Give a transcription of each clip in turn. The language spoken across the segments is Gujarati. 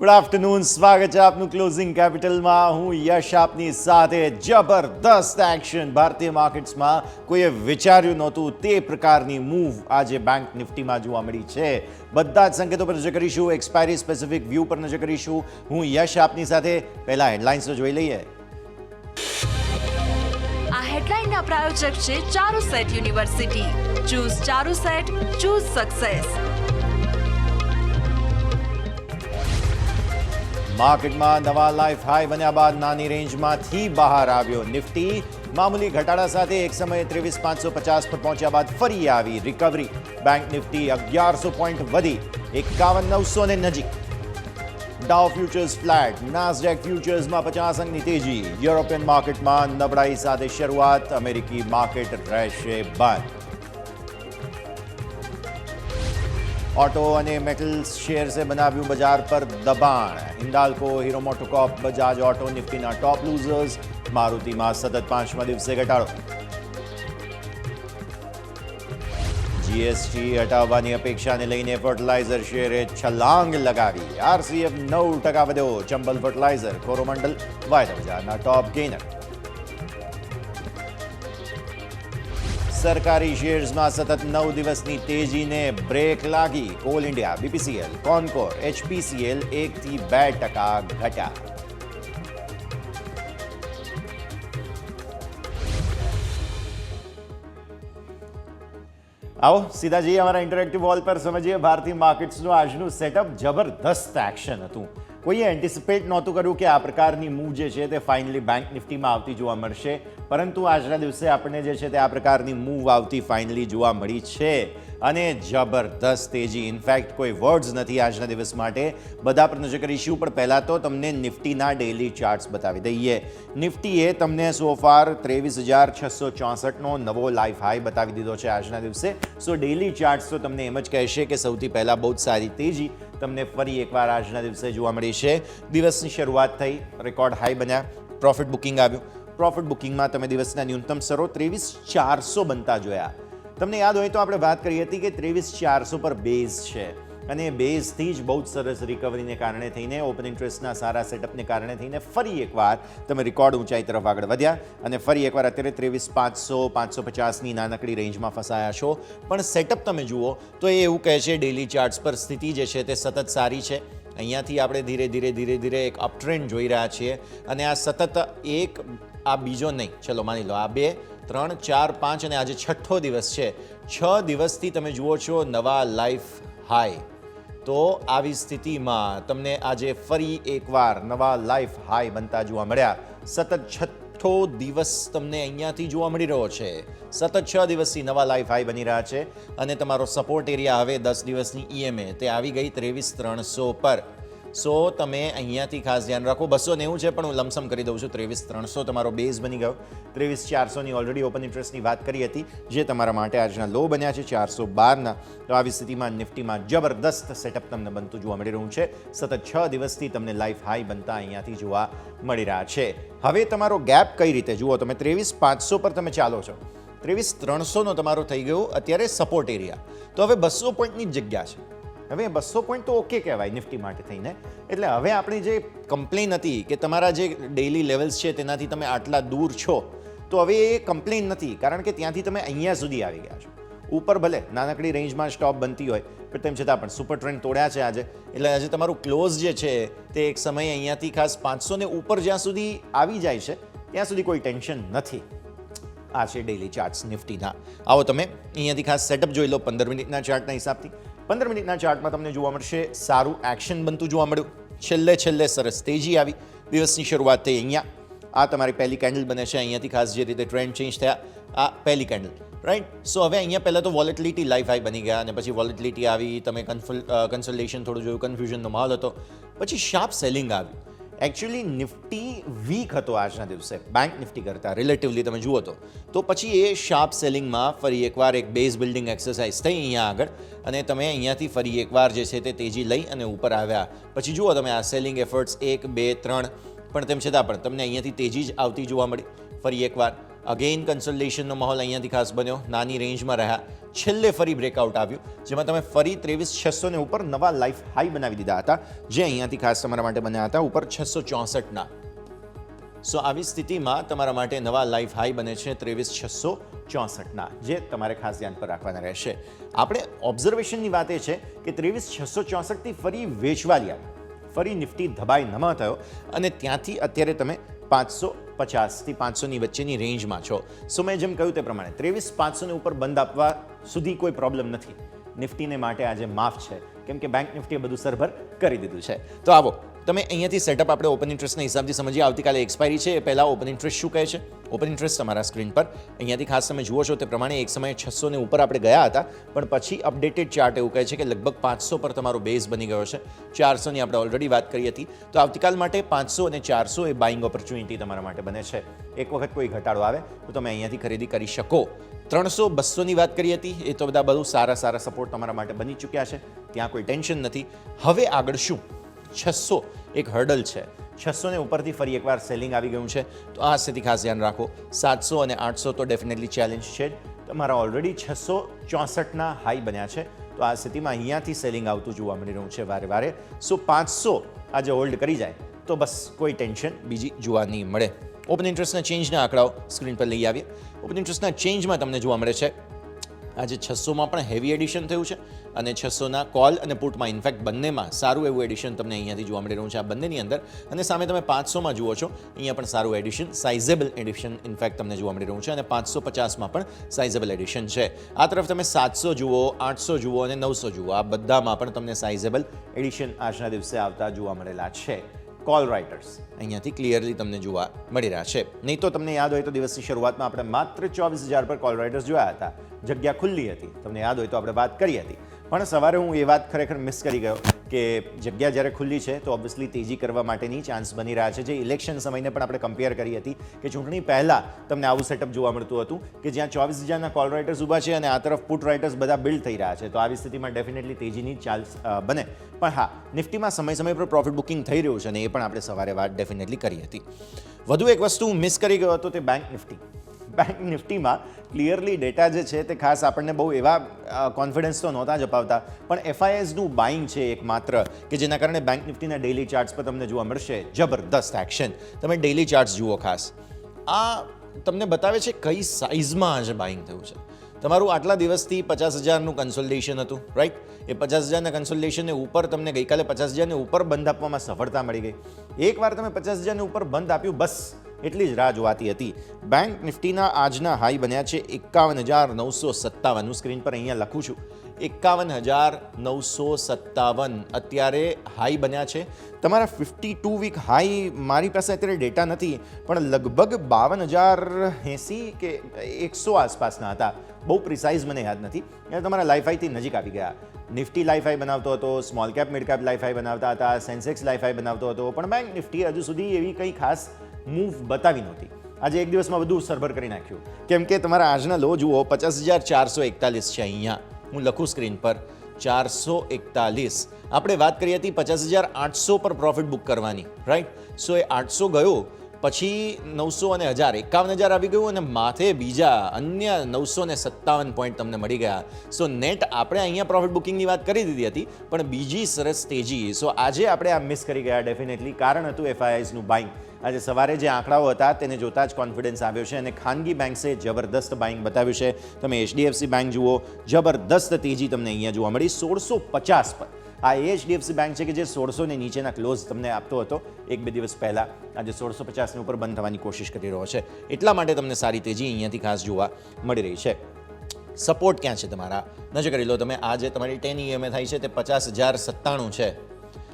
ગુડ આફ્ટરનૂન, સ્વાગત છે આપનું ક્લોઝિંગ કેપિટલમાં. હું યશ આપની સાથે. જબરદસ્ત એક્શન ભારતીય માર્કેટ્સમાં કોઈએ વિચાર્યું નહોતું તે પ્રકારની મૂવ આજે બેંક નિફ્ટીમાં જોવા મળી છે. બધા જ સંકેતો પર નજર કરીશું, એક્સપાયરી સ્પેસિફિક વ્યૂ પર નજર કરીશું. હું યશ આપની સાથે. પહેલા હેડલાઇન્સ તો જોઈ લઈએ. આ હેડલાઇનના પ્રાયોજક છે Charusat university. Choose Charusat, choose success. માર્કેટમાં નવા લાઈફ હાઈ બન્યા બાદ નાની રેન્જમાંથી બહાર આવ્યો નિફ્ટી. મામૂલી ઘટાડા સાથે એક સમયે 23,550 પર પહોંચ્યા બાદ ફરી આવી રિકવરી. બેંક નિફ્ટી 1100 પોઈન્ટ વધી 51,900 ને નજીક. ડાઉ ફ્યુચર્સ ફ્લેટ, નાસ્ડેક ફ્યુચર્સમાં 50 અંકની તેજી. યુરોપિયન માર્કેટમાં નબળાઈ સાથે શરૂઆત, અમેરિકી માર્કેટ રહેશે બંધ. ઓટો અને મેટલ્સ શેર્સે બનાવ્યું બજાર પર દબાણ. હિન્ડાલ્કો, હીરો મોટોકોપ, બજાજ ઓટો નિફ્ટીના ટોપ લૂઝર્સ. મારુતિમાં સતત 5મા દિવસે ઘટાડો. જીએસટી હટાવવાની અપેક્ષાને લઈને ફર્ટિલાઇઝર શેરે છલાંગ લગાવી. આરસીએફ 9% વધ્યો. ચંબલ ફર્ટિલાઇઝર, કોરોમંડલ વાયદા બજારના ટોપ ગેઇનર. સરકારી શેર્સમાં સતત 9 દિવસની તેજીને બ્રેક લાગી. કોલ ઇન્ડિયા, બીપીસીએલ, કોનકોર, એચપીસીએલ 1 થી 2% ઘટ્યા. આવો સીધા જઈએ અમારા ઇન્ટરેક્ટિવ વોલ પર, સમજીએ ભારતીય માર્કેટ્સનું આજનું સેટઅપ. જબરદસ્ત એક્શન હતું. કોઈએ એન્ટિસિપેટ નહોતું કર્યું કે આ પ્રકારની મૂવ જે છે તે ફાઇનલી બેંક નિફ્ટીમાં આવતી જોવા મળશે, પરંતુ આજના દિવસે આપણને જે છે તે આ પ્રકારની મૂવ આવતી ફાઇનલી જોવા મળી છે. અને જબરદસ્ત તેજી. ઇનફેક્ટ કોઈ વર્ડ્સ નથી આજના દિવસ માટે. બધા પર નજર કરીશું, પણ પહેલાં તો તમને નિફ્ટીના ડેઇલી ચાર્ટ્સ બતાવી દઈએ. નિફ્ટીએ તમને સોફાર 23,664નો નવો લાઈફ હાઈ બતાવી દીધો છે આજના દિવસે. સો ડેઇલી ચાર્ટ્સ તો તમને એમ જ કહેશે કે સૌથી પહેલાં બહુ જ સારી તેજી તમને ફરી એકવાર આજના દિવસે જોવા મળી છે. દિવસની શરૂઆત થઈ, રેકોર્ડ હાઈ બન્યા, પ્રોફિટ બુકિંગ આવ્યું. પ્રોફિટ બુકિંગમાં તમે દિવસના ન્યૂનતમ સ્તરો 23,400 બનતા જોયા. તમને યાદ હોય તો આપણે વાત કરી હતી કે 23,400 પર બેઝ છે, અને બેઝથી જ બહુ જ સરસ રિકવરીને કારણે થઈને, ઓપન ઇન્ટરેસ્ટના સારા સેટઅપને કારણે થઈને ફરી એકવાર તમે રેકોર્ડ ઊંચાઈ તરફ આગળ વધ્યા, અને ફરી એકવાર અત્યારે 23,500, 550ની નાનકડી રેન્જમાં ફસાયા છો. પણ સેટઅપ તમે જુઓ તો એ એવું કહે છે ડેઇલી ચાર્ટ્સ પર સ્થિતિ જે છે તે સતત સારી છે. અહીંયાથી આપણે ધીરે ધીરે એક અપટ્રેન્ડ જોઈ રહ્યા છીએ, અને આ સતત આ બીજો નહીં, ચલો માની લો આ 2, 3, 4, 5 અને આજે 6થો દિવસ છે. 6 દિવસથી તમે જુઓ છો નવા લાઈફ હાઈ. તો આવી સ્થિતિમાં તમને આજે ફરી એકવાર નવા લાઈફ હાઈ બનતા જોવા મળ્યા. સતત 6થો દિવસ તમને અહીંયાથી જોવા મળી રહ્યો છે. સતત 6 દિવસથી નવા લાઈફ હાઈ બની રહ્યા છે, અને તમારો સપોર્ટ એરિયા હવે 10 દિવસની ઈએમએ તે આવી ગઈ 23,300 પર. સો તમે અહીંયાથી ખાસ ધ્યાન રાખો. 290 છે, પણ હું લમસમ કરી દઉં છું. 23,300 તમારો બેઝ બની ગયો. 23,400ની ઓલરેડી ઓપન ઇન્ટરેસ્ટની વાત કરી હતી, જે તમારા માટે આજના લો બન્યા છે 412ના. તો આવી સ્થિતિમાં નિફ્ટીમાં જબરદસ્ત સેટઅપ તમને બનતું જોવા મળી રહ્યું છે. સતત 6 દિવસથી તમને લાઈફ હાઈ બનતા અહીંયાથી જોવા મળી રહ્યા છે. હવે તમારો ગેપ કઈ રીતે જુઓ, તમે 23,500 પર તમે ચાલો છો. 23,300નો તમારો થઈ ગયો અત્યારે સપોર્ટ એરિયા. તો હવે 200 પોઈન્ટની જ જગ્યા છે. હવે 200 પોઈન્ટ તો ઓકે કહેવાય નિફ્ટી માટે થઈને. એટલે હવે આપણી જે કમ્પ્લેન હતી કે તમારા જે ડેઇલી લેવલ્સ છે તેનાથી તમે આટલા દૂર છો, તો હવે એ કમ્પ્લેન નથી, કારણ કે ત્યાંથી તમે અહીંયા સુધી આવી ગયા છો. ઉપર ભલે નાનકડી રેન્જમાં સ્ટોપ બનતી હોય, પણ તેમ છતાં પણ સુપર ટ્રેન્ડ તોડ્યા છે આજે. એટલે આજે તમારું ક્લોઝ જે છે તે એક સમયે અહીંયાથી ખાસ 500 ને ઉપર જ્યાં સુધી આવી જાય છે ત્યાં સુધી કોઈ ટેન્શન નથી. આ છે ડેઇલી ચાર્ટ્સ નિફ્ટીના. આવો તમે અહીંયાથી ખાસ સેટઅપ જોઈ લો 15 મિનિટના ચાર્ટના હિસાબથી. 15 મિનિટના ચાર્ટમાં તમને જોવા મળશે સારું એક્શન બનતું જોવા મળ્યું. છેલ્લે સરસ તેજી આવી. દિવસની શરૂઆત થઈ અહીંયા. આ તમારી પહેલી કેન્ડલ બને છે. અહીંયાથી ખાસ જે રીતે ટ્રેન્ડ ચેન્જ થયા, આ પહેલી કેન્ડલ, રાઈટ. સો હવે અહીંયા પહેલાં તો વોલેટિલિટી લાઈફ હાઈ બની ગયા, અને પછી વોલેટિલિટી આવી, તમે કન્સલ્ટેશન થોડું જોયું, કન્ફ્યુઝનનો માહોલ હતો, પછી શાર્પ સેલિંગ આવ્યું. એકચ્યુઅલી નિફ્ટી વીક હતો આજના દિવસે બેંક નિફ્ટી કરતાં રિલેટિવલી તમે જુઓ તો પછી એ શાર્પ સેલિંગમાં ફરી એકવાર એક બેઝ બિલ્ડિંગ એક્સરસાઇઝ થઈ અહીંયા આગળ, અને તમે અહીંયાથી ફરી એકવાર જે છે તે તેજી લઈ અને ઉપર આવ્યા. પછી જુઓ તમે આ સેલિંગ એફર્ટ્સ 1, 2, 3, પણ તેમ છતાં પણ તમને અહીંયાથી તેજી જ આવતી જોવા મળી ફરી એકવાર. અગેઇન કન્સોલિડેશનનો માહોલ અહીંયાથી ખાસ બન્યો, નાની રેન્જમાં રહ્યા, છેલ્લે ફરી બ્રેકઆઉટ આવ્યું, જેમાં તમે ફરી 23,600 ને ઉપર નવા લાઈફ હાઈ બનાવી દીધા હતા, જે અહીંયાથી ખાસ તમારા માટે બન્યા હતા ઉપર 664ના. સો આવી સ્થિતિમાં તમારા માટે નવા લાઈફ હાઈ બને છે 23,664ના, જે તમારે ખાસ ધ્યાન પર રાખવાના રહેશે. આપણે ઓબ્ઝર્વેશનની વાત એ છે કે 23,664થી ફરી વેચવાલી આવી, ફરી નિફ્ટી ધબાઈ નમ થયો અને ત્યાંથી અત્યારે તમે 550થી 500ની વચ્ચેની રેન્જમાં છો. સો મેં જેમ કહ્યું તે પ્રમાણે 23,500 ઉપર બંધ આપવા સુધી કોઈ પ્રોબ્લેમ નથી. નિફ્ટીને માટે આજે માફ છે, કેમ કે બેંક નિફ્ટીએ બધું સરભર કરી દીધું છે. તો આવો તમે અહીંયાથી સેટઅપ આપણે ઓપન ઇન્ટરેસ્ટના હિસાબથી સમજીએ. આવતીકાલે એક્સપાયરી છે, એ પહેલાં ઓપન ઇન્ટરેસ્ટ શું કહે છે? ઓપન ઇન્ટરેસ્ટ તમારા સ્ક્રીન પર અહીંયાથી ખાસ તમે જુઓ છો તે પ્રમાણે એક સમયે 600 ને ઉપર આપણે ગયા હતા, પણ પછી અપડેટેડ ચાર્ટ એવું કહે છે કે લગભગ 500 પર તમારો બેઝ બની ગયો છે. 400ની આપણે ઓલરેડી વાત કરી હતી. તો આવતીકાલ માટે 500 અને 400 એ બાઇંગ ઓપોર્ચ્યુનિટી તમારા માટે બને છે. એક વખત કોઈ ઘટાડો આવે તો તમે અહીંયાથી ખરીદી કરી શકો. 300, 200ની વાત કરી હતી, એ તો બધા બહુ સારા સપોર્ટ તમારા માટે બની ચૂક્યા છે, ત્યાં કોઈ ટેન્શન નથી. હવે આગળ શું? 600 એક હર્ડલ છે. 600 ને ઉપરથી ફરી એકવાર સેલિંગ આવી ગયું છે, તો આ સ્થિતિ ખાસ ધ્યાન રાખો. 700 અને 800 તો ડેફિનેટલી ચેલેન્જ છે જ. તમારા ઓલરેડી 664ના હાઈ બન્યા છે, તો આ સ્થિતિમાં અહીંયાથી સેલિંગ આવતું જોવા મળી રહ્યું છે વારે. સો 500 આજે હોલ્ડ કરી જાય તો બસ કોઈ ટેન્શન બીજી જોવા નહીં મળે. ઓપન ઇન્ટરેસ્ટના ચેન્જના આંકડાઓ સ્ક્રીન પર લઈ આવીએ. ઓપન ઇન્ટરેસ્ટના ચેન્જમાં તમને જોવા મળે છે આજે 600માં પણ હેવી એડિશન થયું છે અને 600ના કોલ અને પુટમાં ઇનફેક્ટ બંનેમાં સારું એવું એડિશન તમને અહીંયાથી જોવા મળી રહ્યું છે આ બંનેની અંદર. અને સામે તમે 500માં જુઓ છો, અહીંયા પણ સારું એડિશન, સાઇઝેબલ એડિશન ઇનફેક્ટ તમને જોવા મળી રહ્યું છે અને 550માં પણ સાઇઝેબલ એડિશન છે. આ તરફ તમે 700 જુઓ, 800 જુઓ અને 900 જુઓ, આ બધામાં પણ તમને સાઇઝેબલ એડિશન આજના દિવસે આવતા જોવા મળેલા છે. કોલ રાઇટર્સ અહીંયાથી ક્લિયરલી તમને જોવા મળી રહ્યા છે. નહીં તો તમને યાદ હોય તો દિવસની શરૂઆતમાં આપણે માત્ર 24,000 પર કોલ રાઇટર્સ જોયા હતા, જગ્યા ખુલ્લી હતી. તમને યાદ હોય તો આપણે વાત કરી હતી, પણ સવારે હું એ વાત ખરેખર મિસ કરી ગયો કે જગ્યા જ્યારે ખુલ્લી છે તો ઓબ્વિયસલી તેજી કરવા માટેની ચાન્સ બની રહ્યા છે. જે ઇલેક્શન સમયને પણ આપણે કમ્પેર કરી હતી કે ચૂંટણી પહેલાં તમને આવું સેટઅપ જોવા મળતું હતું કે જ્યાં 24,000ના કોલ રાઇટર્સ ઊભા છે અને આ તરફ પુટ રાઇટર્સ બધા બિલ્ડ થઈ રહ્યા છે. તો આવી સ્થિતિમાં ડેફિનેટલી તેજીની ચાન્સ બને. પણ હા, નિફ્ટીમાં સમય પર પ્રોફિટ બુકિંગ થઈ રહ્યું છે અને એ પણ આપણે સવારે વાત ડેફિનેટલી કરી હતી. વધુ એક વસ્તુ મિસ કરી ગયો હતો તે બેંક નિફ્ટી. બેંક નિફ્ટીમાં ક્લિયરલી ડેટા જે છે તે ખાસ આપણને બહુ એવા કોન્ફિડન્સ તો નહોતા જ અપાવતા, પણ FISનું બાઇંગ છે એક માત્ર કે જેના કારણે બેંક નિફ્ટીના ડેઇલી ચાર્ટ્સ પર તમને જોવા મળશે જબરદસ્ત એક્શન. તમે ડેઇલી ચાર્ટ્સ જુઓ ખાસ, આ તમને બતાવે છે કઈ સાઇઝમાં આજે બાઇંગ થયું છે. તમારું આટલા દિવસથી 50,000નું કન્સોલિડેશન હતું, રાઈટ? એ 50,000ના કન્સોલિડેશનને ઉપર તમને ગઈકાલે 50,000ને ઉપર બંધ આપવામાં સફળતા મળી ગઈ. એકવાર તમે 50,000ને ઉપર બંધ આપ્યું, બસ એટલી જ રાહ જોવાતી હતી. બેંક નિફ્ટીના આજના હાઈ બન્યા છે 51,957. હું સ્ક્રીન પર અહીંયા લખું છું 51,957 અત્યારે હાઈ બન્યા છે. તમારા 52 વીક હાઈ મારી પાસે અત્યારે ડેટા નથી, પણ લગભગ 52,080 કે 100 આસપાસના હતા. બહુ પ્રિસાઇઝ મને યાદ નથી. એટલે તમારા લાઈફ હાઈથી નજીક આવી ગયા. નિફ્ટી લાઈફ હાઈ બનાવતો હતો, small cap mid cap life high બનાવતા હતા, સેન્સેક્સ લાઈફ હાઈ બનાવતો હતો, પણ બેંક નિફ્ટી હજુ સુધી એવી કંઈ ખાસ મૂવ બતાવી નહોતી. આજે એક દિવસમાં બધું સરભર કરી નાખ્યું, કેમ કે તમારા આજના લો જુઓ 50,441 છે. અહીંયા હું લખું સ્ક્રીન પર 441. આપણે વાત કરી હતી 50,800 પર પ્રોફિટ બુક કરવાની, રાઈટ? સો એ 800 ગયો, પછી 900 અને 1000, 51,000 આવી ગયું અને માથે બીજા અન્ય 957 પોઈન્ટ તમને મળી ગયા. સો નેટ આપણે અહીંયા પ્રોફિટ બુકિંગની વાત કરી દીધી હતી, પણ બીજી સરસ તેજી. સો આજે આપણે આ મિસ કરી ગયા ડેફિનેટલી. કારણ હતું FISનું બાઇંગ. આજે સવારે જે આંકડાઓ હતા તેને જોતા જ કોન્ફિડન્સ આવ્યો છે અને ખાનગી બેંક્સે જબરદસ્ત બાઇંગ બતાવ્યું છે. તમે HDFC બેંક જુઓ, જબરદસ્ત તેજી તમને અહીંયા જોવા મળી 1650 પર. આ HDFC બેંક છે કે જે 1600 ને નીચેના ક્લોઝ તમને આપતો હતો 1-2 દિવસ પહેલાં. આજે 1650 ઉપર બંધ થવાની કોશિશ કરી રહ્યો છે. એટલા માટે તમને સારી તેજી અહીંયાથી ખાસ જોવા મળી રહી છે. સપોર્ટ ક્યાં છે તમારા? નજર કરી લો તમે. આ જે તમારી 10 EMA થાય છે તે 50,097 છે.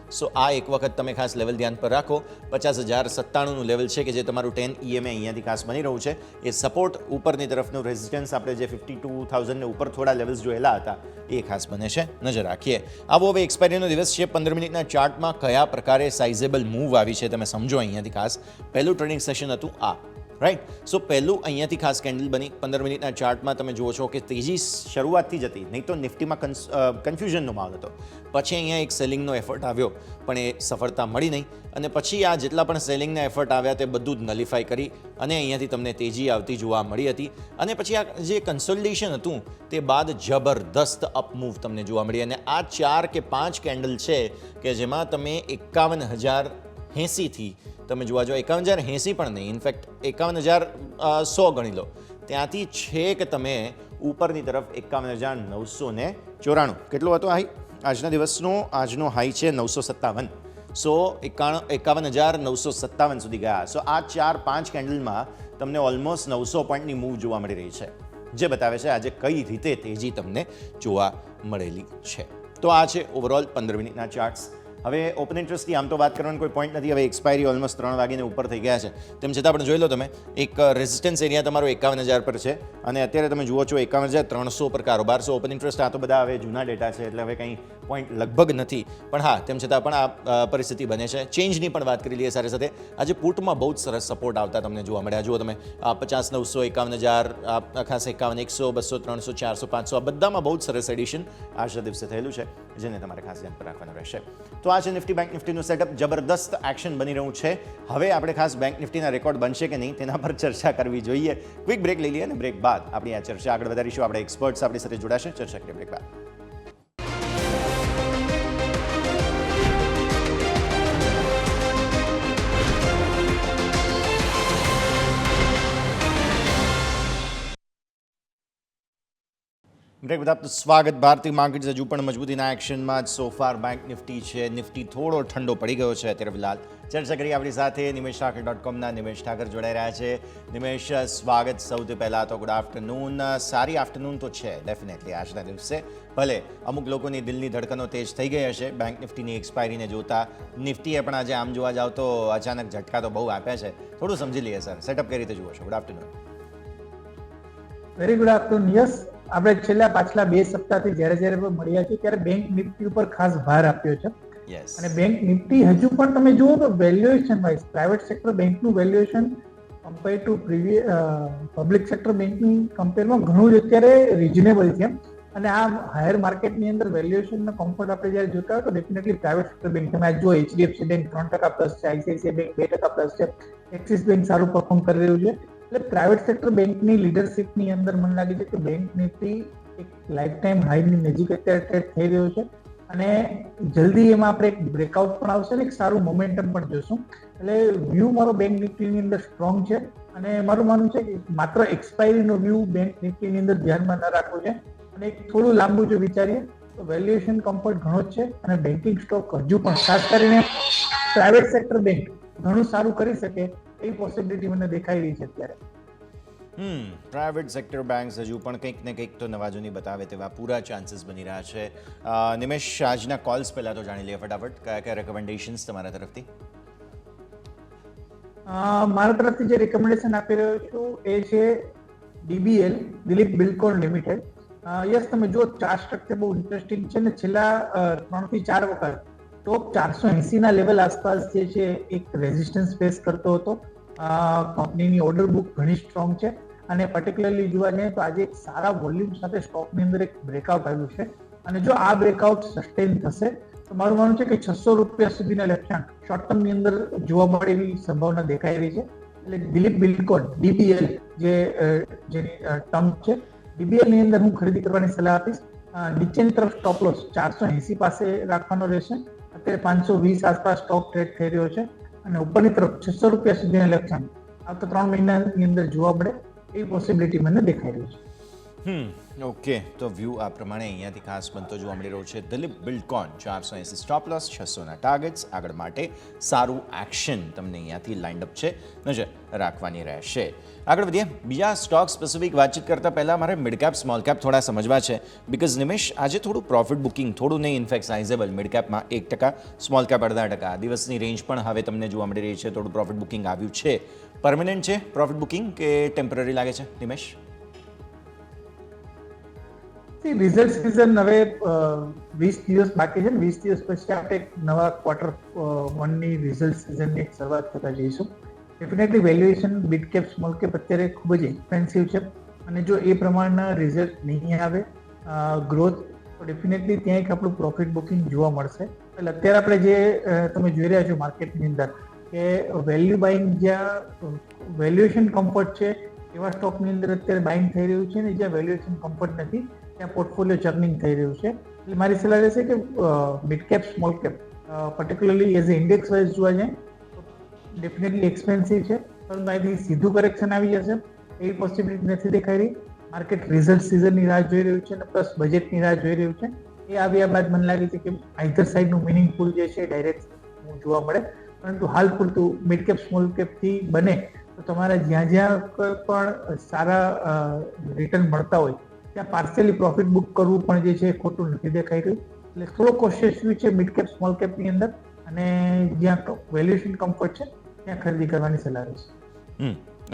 સો આ એક વખત તમે ખાસ લેવલ ધ્યાન પર રાખો. 50,097નું લેવલ છે કે જે તમારું 10 EMA અહીંયાથી ખાસ બની રહ્યું છે. એ સપોર્ટ ઉપરની તરફનું રેઝિસ્ટન્સ આપણે જે 52,000ને ઉપર થોડા લેવલ્સ જોયેલા હતા એ ખાસ બને છે. નજર રાખીએ. આવો હવે એક્સપાયરીનો દિવસ છે. 15 મિનિટના ચાર્ટમાં કયા પ્રકારે સાઇઝેબલ મૂવ આવી છે તમે સમજો અહીંયાથી ખાસ. પહેલું ટ્રેડિંગ સેશન હતું આ રાઈટ. સો પહેલું અહીંયાથી ખાસ કેન્ડલ બની 15 મિનિટના ચાર્ટમાં તમે જુઓ છો કે તેજી શરૂઆતથી જ હતી, નહીં તો નિફ્ટીમાં કન્ફ્યુઝનનો માહોલ હતો. પછી અહીંયા એક સેલિંગનો એફર્ટ આવ્યો પણ એ સફળતા મળી નહીં, અને પછી આ જેટલા પણ સેલિંગના એફર્ટ આવ્યા તે બધું જ નલિફાઈ કરી અને અહીંયાથી તમને તેજી આવતી જોવા મળી હતી. અને પછી આ જે કન્સોલિડેશન હતું તે બાદ જબરદસ્ત અપમૂવ તમને જોવા મળી, અને આ 4 કે 5 કેન્ડલ છે કે જેમાં તમે 51,080થી તમે જોવા જાઓ, 51,080 પણ નહીં, ઇનફેક્ટ 51,100 ગણી લો, ત્યાંથી છેક તમે ઉપરની તરફ 51,994. કેટલો હતો હાઈ આજના દિવસનો? આજનો હાઈ છે 957. સો 51,957 સુધી ગયા. સો આ 4-5 કેન્ડલમાં તમને ઓલમોસ્ટ 900 પોઈન્ટની મૂવ જોવા મળી રહી છે, જે બતાવે છે આજે કઈ રીતે તેજી તમને જોવા મળેલી છે. તો આ છે ઓવરઓલ 15 મિનિટના ચાર્ટ્સ. હવે ઓપન ઇન્ટરેસ્ટની આમ તો વાત કરવાનો કોઈ પોઈન્ટ નથી, હવે એક્સપાયરી ઓલમોસ્ટ 3 વાગ્યાને ઉપર થઈ ગયા છે, તેમ છતાં પણ જોઈ લો તમે એક રેઝિસ્ટન્સ એરિયા તમારો 51,000 પર છે, અને અત્યારે તમે જુઓ છો 51,300 પર કારોબાર. સો ઓપન ઇન્ટરેસ્ટ આ તો બધા હવે જૂના ડેટા છે એટલે હવે કંઈ પોઈન્ટ લગભગ નથી, પણ હા તેમ છતાં પણ આ પરિસ્થિતિ બને છે. ચેન્જની પણ વાત કરી લઈએ સાથે સાથે. આજે પુટમાં બહુ જ સરસ સપોર્ટ આવતા તમને જોવા મળ્યા. જુઓ તમે 50,900, 51,000, ખાસ 51,100, 200, 300, 400, 500 આ બધામાં બહુ જ સરસ એડિશન આજના દિવસે થયેલું છે, જેને તમારે ખાસ ધ્યાન પર રાખવાનું રહેશે. તો આ છે નિફ્ટી બેંક નિફ્ટીનું સેટઅપ. જબરદસ્ત એક્શન બની રહ્યું છે. હવે આપણે ખાસ બેંક નિફ્ટીના રેકોર્ડ બનશે કે નહીં તેના પર ચર્ચા કરવી જોઈએ. ક્વિક બ્રેક લઈ લઈએ અને બ્રેક બાદ આપણી આ ચર્ચા આગળ વધારીશું. આપણે એક્સપર્ટ્સ આપણી સાથે જોડાશે. ચર્ચા કરીએ બ્રેક બાદ. બ્રેક બાદ આપનું સ્વાગત. ભારતીય માર્કેટ્સ હજુ પણ મજબૂતીના એક્શનમાં જ. સોફાર બેંક નિફ્ટી છે, નિફ્ટી થોડો ઠંડો પડી ગયો છે અત્યારે ફિલહાલ. ચર્ચા કરી આપણી સાથે nimeshthakar.comના નિમેશ ઠાકર જોડાઈ રહ્યા છે. નિમેશ, સ્વાગત. સૌથી પહેલાં તો ગુડ આફ્ટરનૂન. સારી આફ્ટરનૂન તો છે ડેફિનેટલી આજના દિવસે, ભલે અમુક લોકોની દિલની ધડકનો તેજ થઈ ગઈ હશે બેંક નિફ્ટીની એક્સપાયરીને જોતા. નિફ્ટીએ પણ આજે આમ જોવા જાવ તો અચાનક ઝટકા તો બહુ આપ્યા છે. થોડું સમજી લઈએ સર, સેટઅપ કઈ રીતે જુઓ છો? Good afternoon. Very good afternoon. Yes, આપણે પાછલા 2 સપ્તાહથી જ્યારે મળ્યા છીએ ત્યારે બેંક નિફ્ટી ઉપર ખાસ ભાર આપ્યો છે. અને બેંક નિફ્ટી હજુ પણ તમે જુઓ તો વેલ્યુએશન વાઇઝ પ્રાઇવેટ સેક્ટર બેંકનું valuation compare to public sector બેંકની કમ્પેરમાં ઘણું જ અત્યારે રિઝનેબલ છે. અને આ હાયર માર્કેટની અંદર વેલ્યુએશનનો કમ્ફર્ટ આપણે જ્યારે જોતા હોય તો ડેફિનેટલી પ્રાઇવેટ સેક્ટર બેંક, તમે આ જો HDFC બેંક 3% પ્લસ છે, ICICI બેંક 2% પ્લસ છે, એક્સિસ બેંક સારું પરફોર્મ કરી રહ્યું છે. એટલે પ્રાઇવેટ સેક્ટર બેંકની લીડરશિપની અંદર મને લાગે છે કે બેંક નિફ્ટી એક લાઈફ ટાઈમ હાઈની નજીક અત્યારે ટ્રેડ થઈ રહ્યો છે, અને જલ્દી એમાં આપણે એક બ્રેકઆઉટ પણ આવશે અને એક સારું મોમેન્ટમ પણ જોશું. એટલે વ્યૂ મારો બેંક નિફ્ટીની અંદર સ્ટ્રોંગ છે, અને મારું માનવું છે કે માત્ર એક્સપાયરીનો વ્યૂ બેંક નિફ્ટીની અંદર ધ્યાનમાં ન રાખવો છે, અને એક થોડું લાંબુ જો વિચારીએ તો વેલ્યુએશન કમ્ફર્ટ ઘણો જ છે, અને બેન્કિંગ સ્ટોક હજુ પણ ખાસ કરીને પ્રાઇવેટ સેક્ટર બેંક ઘણું સારું કરી શકે એ પોસિબિલિટી મને દેખાઈ રહી છે અત્યારે. પ્રાઇવેટ સેક્ટર બેંક્સ હજુ પણ કંઈક ને કંઈક તો નવાજૂની બતાવે તેવા પૂરા ચાન્સીસ બની રહ્યા છે. નિમેશ, આજના કોલ્સ પહેલાં તો જાણી લઈએ ફટાફટ. કયા કયા રેકમેન્ડેશન્સ તમારા તરફથી? મારા તરફથી જે રેકમેન્ડેશન આપી રહ્યો છું એ છે DBL, Dilip Buildcon limited. Yes, તમે જો ચાર્ટ સ્ટ્રક્ચર બહુ ઇન્ટરેસ્ટિંગ છે ને છેલ્લા 3 થી 4 વખત ટોપ 480ના લેવલ આસપાસ જે છે એક રેઝિસ્ટન્સ ફેસ કરતો હતો. કંપનીની ઓર્ડર બુક ઘણી સ્ટ્રોંગ છે, અને પર્ટિક્યુલરલી જોવા જઈએ તો આજે એક સારા વોલ્યુમ સાથે સ્ટોકની અંદર એક બ્રેકઆઉટ આવ્યું છે, અને જો આ બ્રેકઆઉટ સસ્ટેન થશે તો મારું માનવું છે કે 600 રૂપિયા સુધીના લક્ષ્યાંક શોર્ટ ટર્મની અંદર જોવા મળે એવી સંભાવના દેખાઈ રહી છે. એટલે દિલીપ બિલ્ડકોન DBL જેની ટર્મ છે, DBL ની અંદર હું ખરીદી કરવાની સલાહ આપીશ. નીચેની તરફ સ્ટોપ લોસ 480 પાસે રાખવાનો રહેશે. અત્યારે 520 આસપાસ સ્ટોક ટ્રેડ થઈ રહ્યો છે, અને ઉપરની તરફ 600 રૂપિયા સુધીના લક્ષ્યાંક આવતા 3 મહિનાની અંદર જોવા મળે એવી પોસિબિલિટી મને દેખાઈ રહી છે. ઓકે, તો વ્યૂ આ પ્રમાણે અહીંયાથી ખાસ બનતો જોવા મળી રહ્યો છે. દિલીપ બિલ્ડકોન 480 સ્ટોપ લોસ, 600ના ટાર્ગેટ્સ. આગળ માટે સારું એક્શન તમને અહીંયાથી લાઇન્ડ અપ છે, નજર રાખવાની રહેશે. આગળ વધીએ. બીજા સ્ટોક સ્પેસિફિક વાતચીત કરતાં પહેલાં મારે મિડ કેપ સ્મોલ કેપ થોડા સમજવા છે, બિકોઝ નિમેશ આજે થોડું પ્રોફિટ બુકિંગ, થોડું નહીં ઇનફેક્ટ સાઇઝેબલ, મિડ કેપમાં 1%, સ્મોલ કેપ 0.5%. દિવસની રેન્જ પણ હવે તમને જોવા મળી રહી છે. થોડું પ્રોફિટ બુકિંગ આવ્યું છે. પરમનન્ટ છે પ્રોફિટ બુકિંગ કે ટેમ્પરરી લાગે છે નિમેશ? રિઝલ્ટ સિઝન હવે 20 દિવસ બાકી છે ને, 20 દિવસ પછી આપણે એક નવા ક્વાર્ટર 1ની રિઝલ્ટ સિઝનની એક શરૂઆત થતા જઈશું. Definitely valuation mid cap small cap અત્યારે ખૂબ જ એક્સપેન્સિવ છે અને જો એ પ્રમાણના રિઝલ્ટ નહીં આવે ગ્રોથ તો ડેફિનેટલી ત્યાં એક આપણું પ્રોફિટ બુકિંગ જોવા મળશે. એટલે અત્યારે આપણે જે તમે જોઈ રહ્યા છો માર્કેટની અંદર કે વેલ્યુ બાઇંગ જ્યાં વેલ્યુએશન કમ્ફર્ટ છે એવા સ્ટોકની અંદર અત્યારે બાઇંગ થઈ રહ્યું છે ને જ્યાં વેલ્યુએશન કમ્ફર્ટ નથી ત્યાં પોર્ટફોલિયો ચર્નિંગ થઈ રહ્યું છે. એટલે મારી સલાહ રહેશે કે mid cap small cap particularly as a index wise જોવા જાય ડેફિનેટલી એક્સપેન્સિવ છે, પરંતુ અહીંથી સીધું કરેક્શન આવી જશે એવી પોસિબિલિટી નથી દેખાઈ રહી. માર્કેટ રિઝલ્ટ સિઝનની રાહ જોઈ રહ્યું છે અને પ્લસ બજેટની રાહ જોઈ રહ્યું છે. એ આવ્યા બાદ મને લાગે છે કે આઈધર સાઈડનું મિનિંગફુલ જે છે ડાયરેક્ટ જોવા મળે, પરંતુ હાલ પૂરતું મિડ કેપ સ્મોલ કેપથી બને તો તમારા જ્યાં જ્યાં પણ સારા રિટર્ન મળતા હોય ત્યાં પાર્શિયલી પ્રોફિટ બુક કરવું પણ જે છે ખોટું નથી દેખાઈ રહ્યું. એટલે થોડો કોશિયસ વ્યૂ છે મિડ કેપ સ્મોલ કેપની અંદર અને જ્યાં વેલ્યુએશન કમ્ફર્ટ છે ત્યાં ખરીદી કરવાની સલાહ રહેશે.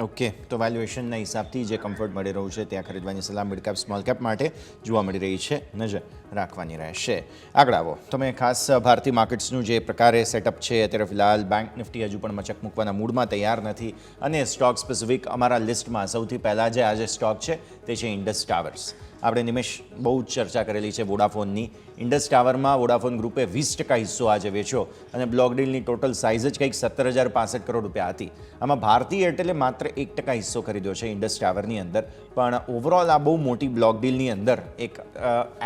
ઓકે, તો વેલ્યુએશનના હિસાબથી જે કમ્ફર્ટ મળી રહ્યું છે ત્યાં ખરીદવાની સલાહ મિડ કેપ સ્મોલ કેપ માટે જોવા મળી રહી છે, નજર રાખવાની રહેશે. આગળ આવો, તમે ખાસ ભારતીય માર્કેટ્સનું જે પ્રકારે સેટઅપ છે અત્યારે ફિલહાલ બેંક નિફ્ટી હજુ પણ મચક મૂકવાના મૂડમાં તૈયાર નથી અને સ્ટોક સ્પેસિફિક અમારા લિસ્ટમાં સૌથી પહેલાં જે આજે સ્ટોક છે તે છે ઇન્ડસ ટાવર્સ. આપણે નિમેશ બહુ જ ચર્ચા કરેલી છે વોડાફોનની. ઇન્ડસ ટાવરમાં વોડાફોન ગ્રુપે 20% હિસ્સો આજે વેચ્યો અને બ્લોક ડીલની ટોટલ સાઇઝ જ કંઈક 17,065 કરોડ રૂપિયા હતી. આમાં ભારતી એરટેલે માત્ર 1% હિસ્સો ખરીદ્યો છે ઇન્ડસ ટાવરની અંદર, પણ ઓવરઓલ આ બહુ મોટી બ્લોક ડીલની અંદર એક